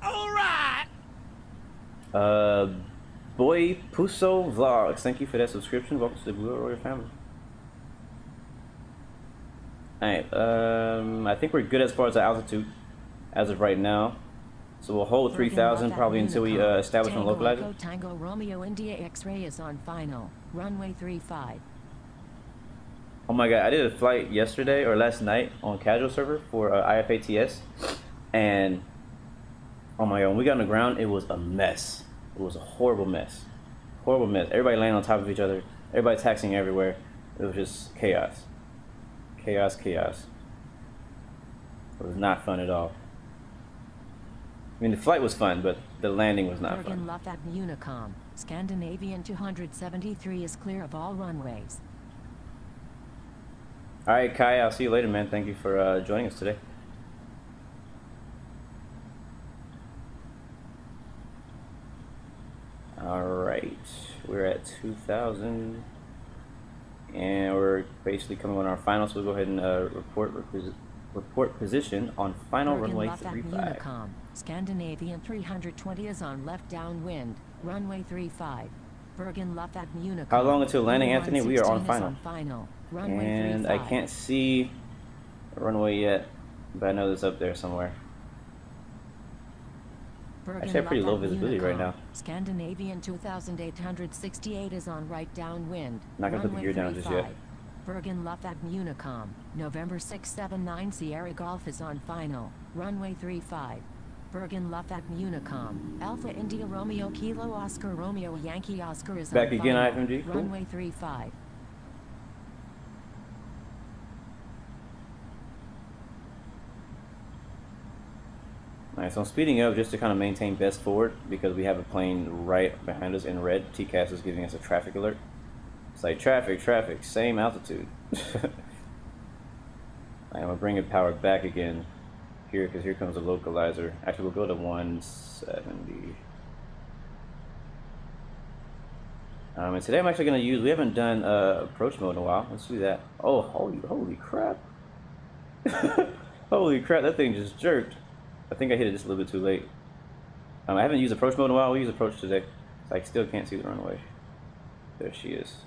Alright! Boy Puso Vlogs, thank you for that subscription. Welcome to the Blue Arrow Royal family. Alright, I think we're good as far as the altitude as of right now. So we'll hold 3,000 probably until we establish and localize it. Tango Romeo India X-ray is on final. Runway 35. Oh my god, I did a flight yesterday or last night on casual server for IFATS. And oh my god, when we got on the ground, it was a mess. It was a horrible mess. Horrible mess. Everybody laying on top of each other. Everybody taxiing everywhere. It was just chaos. Chaos, chaos. It was not fun at all. I mean, the flight was fun, but the landing was not Bergen fun. Lufthavn Unicom. Scandinavian 273 is clear of all runways. All right, Kai, I'll see you later, man. Thank you for joining us today. All right, we're at 2,000, and we're basically coming on our final. So we'll go ahead and report position on final Bergen runway Lufthavn 35. Unicom. Scandinavian 320 is on left downwind. Runway 35. Bergen Lufthavn Unicom. How long until landing, Anthony? We are on final. Runway And 35. I can't see the runway yet, but I know it's up there somewhere. Bergen Actually, I have pretty low Lufthavn visibility right Unicom. now. Scandinavian 2868 is on right downwind. Not gonna put the Runway gear down just yet. 35. Bergen Lufthavn Unicom. November 679 Sierra Golf is on final. Runway 35. Bergen Lufthavn Unicom. Alpha India Romeo Kilo Oscar Romeo Yankee Oscar is Back on again, final. IFMG. Cool. Runway 35. Alright, so I'm speeding up just to kind of maintain best forward because we have a plane right behind us in red. TCAS is giving us a traffic alert. It's like traffic, traffic, same altitude. I'm gonna bring it power back again here because here comes the localizer. Actually, we'll go to 170. And today I'm actually gonna use. We haven't done approach mode in a while. Let's do that. Oh, holy crap! Holy crap! That thing just jerked. I think I hit it just a little bit too late. I haven't used approach mode in a while. We'll use approach today. So I still can't see the runway. There she is.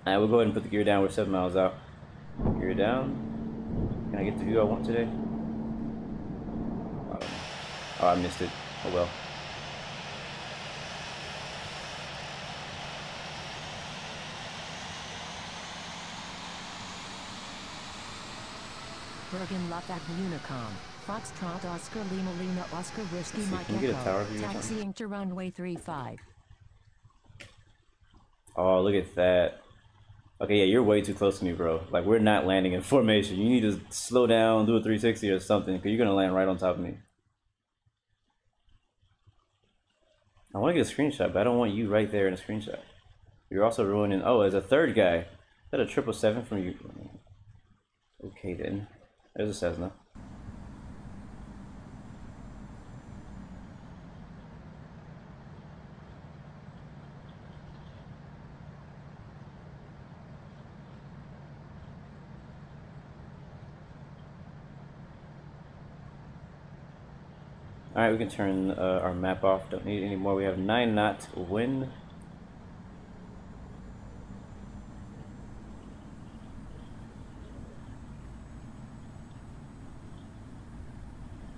Alright, we'll go ahead and put the gear down. We're 7 miles out. Gear down. Can I get the view I want today? Oh, I missed it. Oh well. Bergen Lufthavn Unicom. Foxtrot Oscar Lima Lima Oscar Whiskey Let's see, Mike can we get a tower Echo. view or something? Taxiing to runway 35. Oh, look at that. Okay, yeah, you're way too close to me, bro. Like, we're not landing in formation. You need to slow down, do a 360 or something, because you're going to land right on top of me. I want to get a screenshot, but I don't want you right there in a screenshot. You're also ruining... Oh, there's a third guy. Is that a 777 from you? Okay, then. There's a Cessna. Alright, we can turn our map off. Don't need it anymore. We have 9 knot wind.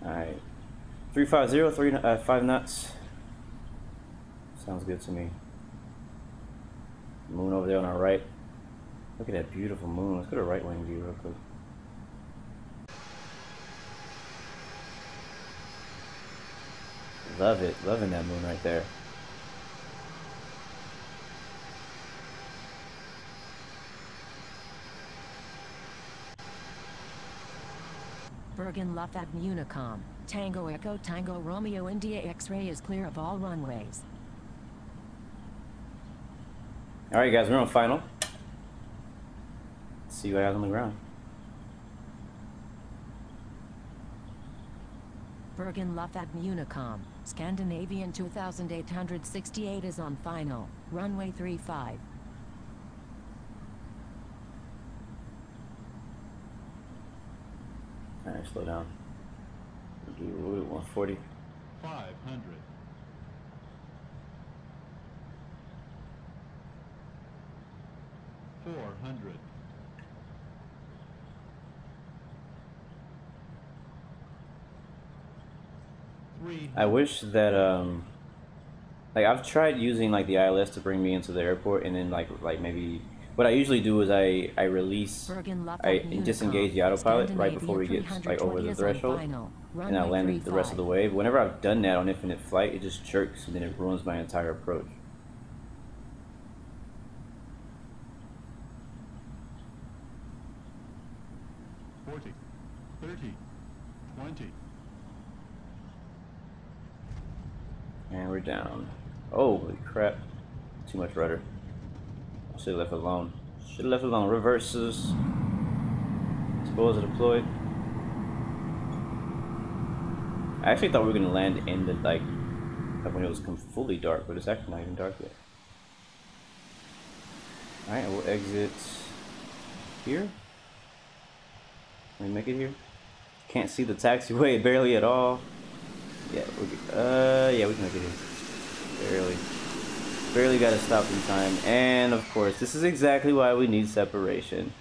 Alright. 350, 5 knots. Sounds good to me. Moon over there on our right. Look at that beautiful moon. Let's go to right wing view real quick. Love it. Loving that moon right there. Bergen Lufthavn Unicom. Tango Echo Tango Romeo India X-Ray is clear of all runways. Alright guys, we're on final. Let's see you guys on the ground. Bergen Lufthavn Unicom. Scandinavian 2868 is on final. Runway 35. Alright, slow down. Do 140. 500. 400. I wish that like I've tried using like the ILS to bring me into the airport, and then like maybe what I usually do is I release, I disengage the autopilot right before we get like over the threshold, and I land it the rest of the way. But whenever I've done that on infinite flight, it just jerks and then it ruins my entire approach. Forty, 30, 20. And we're down. Holy crap. Too much rudder. Should have left it alone. Should have left it alone. Reverses. Spoilers are deployed. I actually thought we were going to land in the, like when it was fully dark, but it's actually not even dark yet. Alright, we'll exit here. Can we make it here? Can't see the taxiway barely at all. Yeah, yeah, we can make it here. Barely got to stop in time. And of course, this is exactly why we need separation.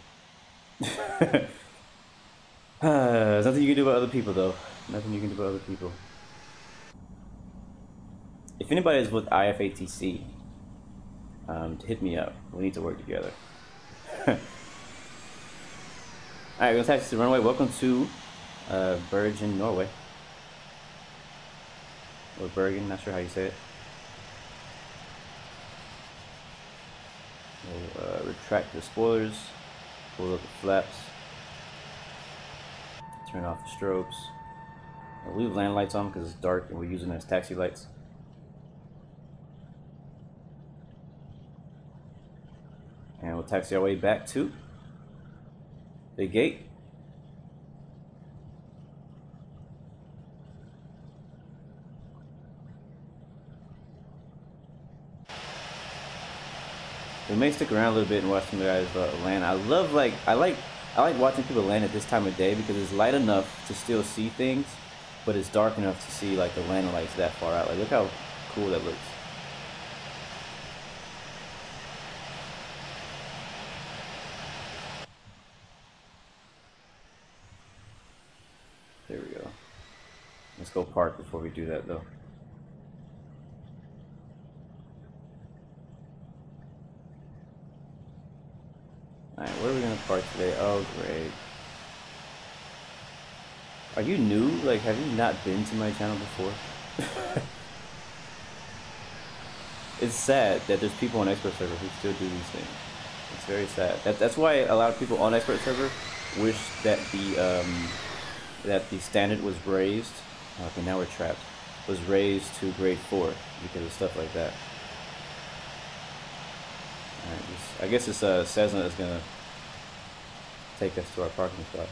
There's nothing you can do about other people, though. Nothing you can do about other people. If anybody is with IFATC, hit me up. We need to work together. Alright, we're gonna taxi to the runway. Welcome to Bergen, Norway. Or Bergen, not sure how you say it. We'll retract the spoilers, pull up the flaps, turn off the strobes. We'll leave land lights on because it's dark and we're using them as taxi lights. And we'll taxi our way back to the gate. We may stick around a little bit and watch some guys land. I like watching people land at this time of day because it's light enough to still see things, but it's dark enough to see like the landing lights that far out. Like, look how cool that looks. There we go. Let's go park before we do that though. Alright, where are we gonna park today? Oh, great. Are you new? Like, have you not been to my channel before? It's sad that there's people on expert server who still do these things. It's very sad. That's why a lot of people on expert server wish that the standard was raised. Okay, now we're trapped. Was raised to grade 4 because of stuff like that. Alright, I guess it's Cessna that's gonna take us to our parking spot.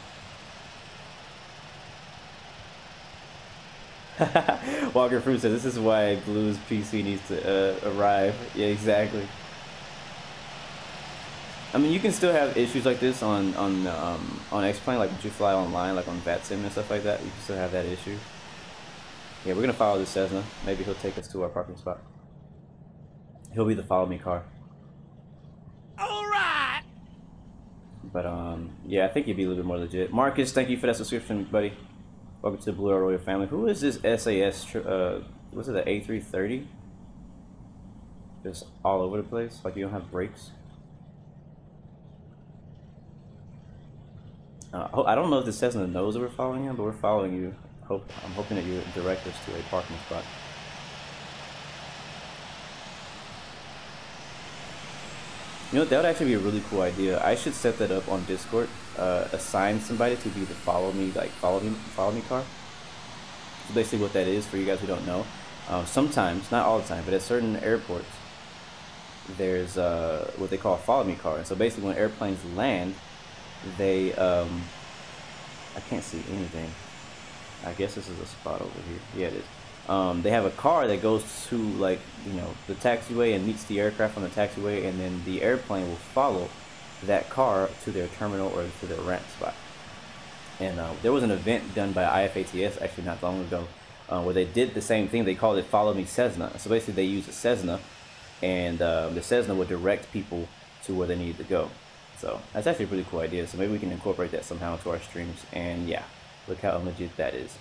Walker Fruit says this is why Blue's PC needs to arrive. Yeah, exactly. I mean, you can still have issues like this on X-Plane, like when you fly online, like on VATSIM and stuff like that. You can still have that issue. Yeah, we're gonna follow the Cessna. Maybe he'll take us to our parking spot. He'll be the follow me car. Alright! But yeah, I think you'd be a little bit more legit. Marcus, thank you for that subscription, buddy. Welcome to the Blue Royal family. Who is this SAS? Was it the A330? Just all over the place, like you don't have brakes. I don't know if the Cessna knows that we're following him, but we're following you. I'm hoping that you direct us to a parking spot. You know, that would actually be a really cool idea. I should set that up on Discord. Assign somebody to be the follow me car. So basically what that is, for you guys who don't know, sometimes, not all the time, but at certain airports, there's what they call a follow me car. And so basically when airplanes land, they I can't see anything. I guess this is a spot over here. Yeah, it is. They have a car that goes to, like, you know, the taxiway and meets the aircraft on the taxiway, and then the airplane will follow that car to their terminal or to their ramp spot. And there was an event done by IFATS actually not long ago where they did the same thing. They called it Follow Me Cessna. So basically they used a Cessna, and the Cessna would direct people to where they needed to go. So that's actually a pretty cool idea. So maybe we can incorporate that somehow into our streams. And yeah, look how legit that is.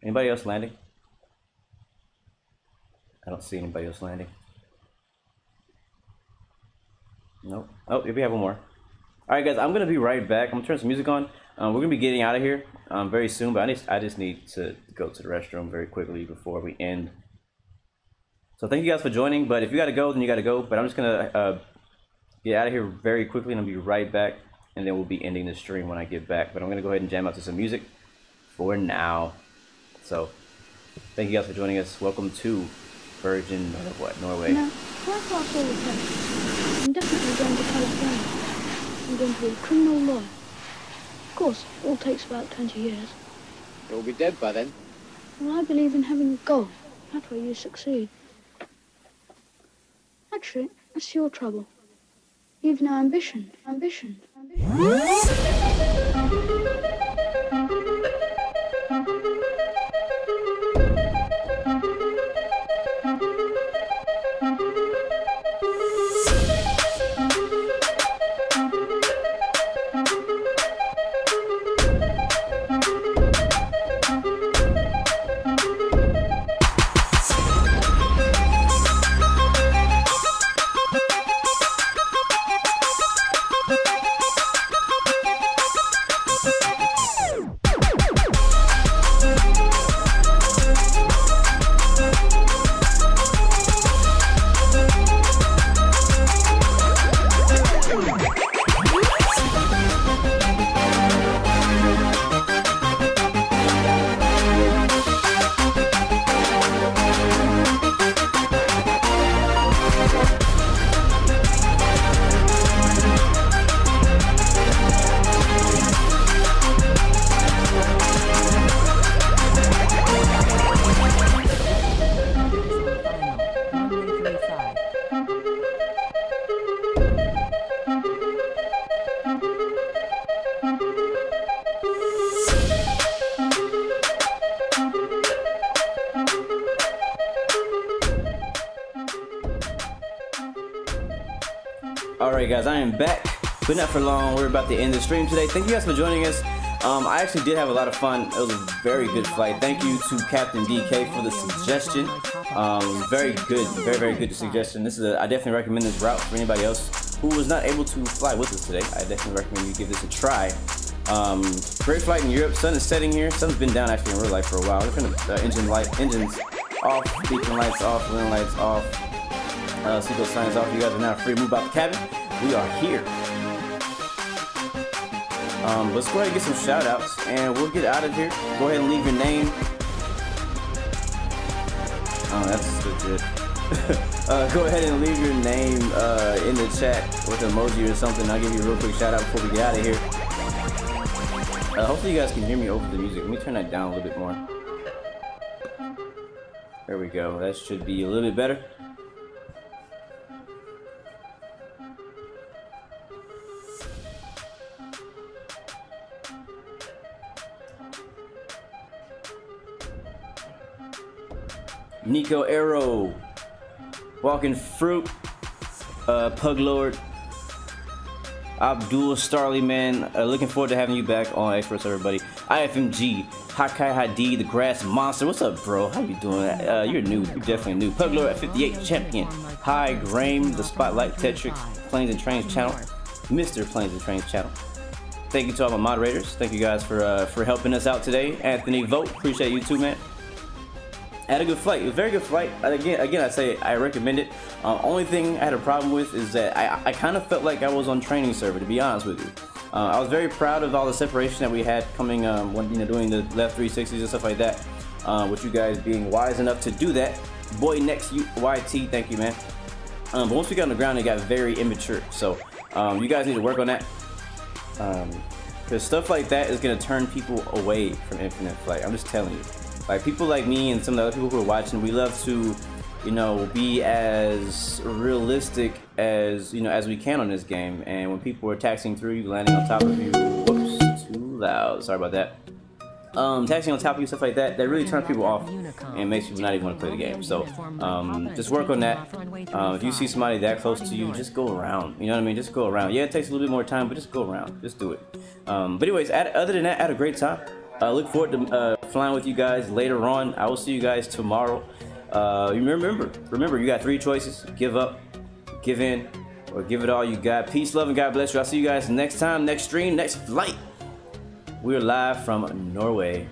Anybody else landing? I don't see anybody else landing. Nope. Oh, we have one more. Alright guys, I'm gonna be right back. I'm gonna turn some music on. We're gonna be getting out of here very soon, but I just need to go to the restroom very quickly before we end. So thank you guys for joining, but if you gotta go, then you gotta go. But I'm just gonna get out of here very quickly, and I'll be right back, and then we'll be ending the stream when I get back. But I'm gonna go ahead and jam out to some music for now. So thank you guys for joining us. Welcome to Bergen, Norway. No, why pass all the tests? I'm definitely going to California. I'm going to be a criminal lawyer. Of course, it all takes about 20 years. You'll be dead by then. Well, I believe in having a goal. That way you succeed. Actually, that's your trouble. You've no ambition. Ambition. Alright guys, I am back, but not for long. We're about to end the stream today. Thank you guys for joining us. I actually did have a lot of fun. It was a very good flight. Thank you to Captain DK for the suggestion. Very good, very good suggestion. I definitely recommend this route for anybody else who was not able to fly with us today. I definitely recommend you give this a try. Great flight in Europe. Sun is setting here. Sun's been down actually in real life for a while. We're gonna engines off, beacon lights off, wind lights off, seatbelt signs off. You guys are now free to move out the cabin. We are here. Let's go ahead and get some shout outs and we'll get out of here. Go ahead and leave your name. Oh, that's legit. Go ahead and leave your name in the chat with an emoji or something. I'll give you a real quick shout out before we get out of here. Hopefully you guys can hear me over the music. Let me turn that down a little bit more. There we go. That should be a little bit better. Nico Arrow, Walking Fruit, Pug Lord, Abdul Starly, man. Looking forward to having you back on Express, everybody. IFMG, Hakai Hadi, the Grass Monster. What's up, bro? How you doing? You're new. You're definitely new. Pug Lord at 58 Champion. Hi, Graham, the Spotlight Tetrick, Planes and Trains channel, Mr. Planes and Trains channel. Thank you to all my moderators. Thank you guys for helping us out today. Anthony Vogt, appreciate you too, man. Had a good flight. It was a very good flight. Again, I say I recommend it. Only thing I had a problem with is that I kind of felt like I was on training server, to be honest with you. I was very proud of all the separation that we had coming when doing the left 360s and stuff like that. With you guys being wise enough to do that. Boy next YT, thank you, man. But once we got on the ground, it got very immature. So you guys need to work on that. Because stuff like that is gonna turn people away from Infinite Flight. I'm just telling you. Like people like me and some of the other people who are watching, we love to, be as realistic as as we can on this game. And when people are taxiing through you, landing on top of you, whoops, too loud. Sorry about that. Taxiing on top of you, stuff like that, that really turns people off and makes people not even want to play the game. So just work on that. If you see somebody that close to you, just go around. You know what I mean? Just go around. Yeah, it takes a little bit more time, but just go around. Just do it. But anyways, other than that, I had a great time. Look forward to flying with you guys later on. I will see you guys tomorrow. Remember, you got 3 choices: give up, give in, or give it all you got. Peace, love, and God bless you. I'll see you guys next time, next stream, next flight. We're live from Norway.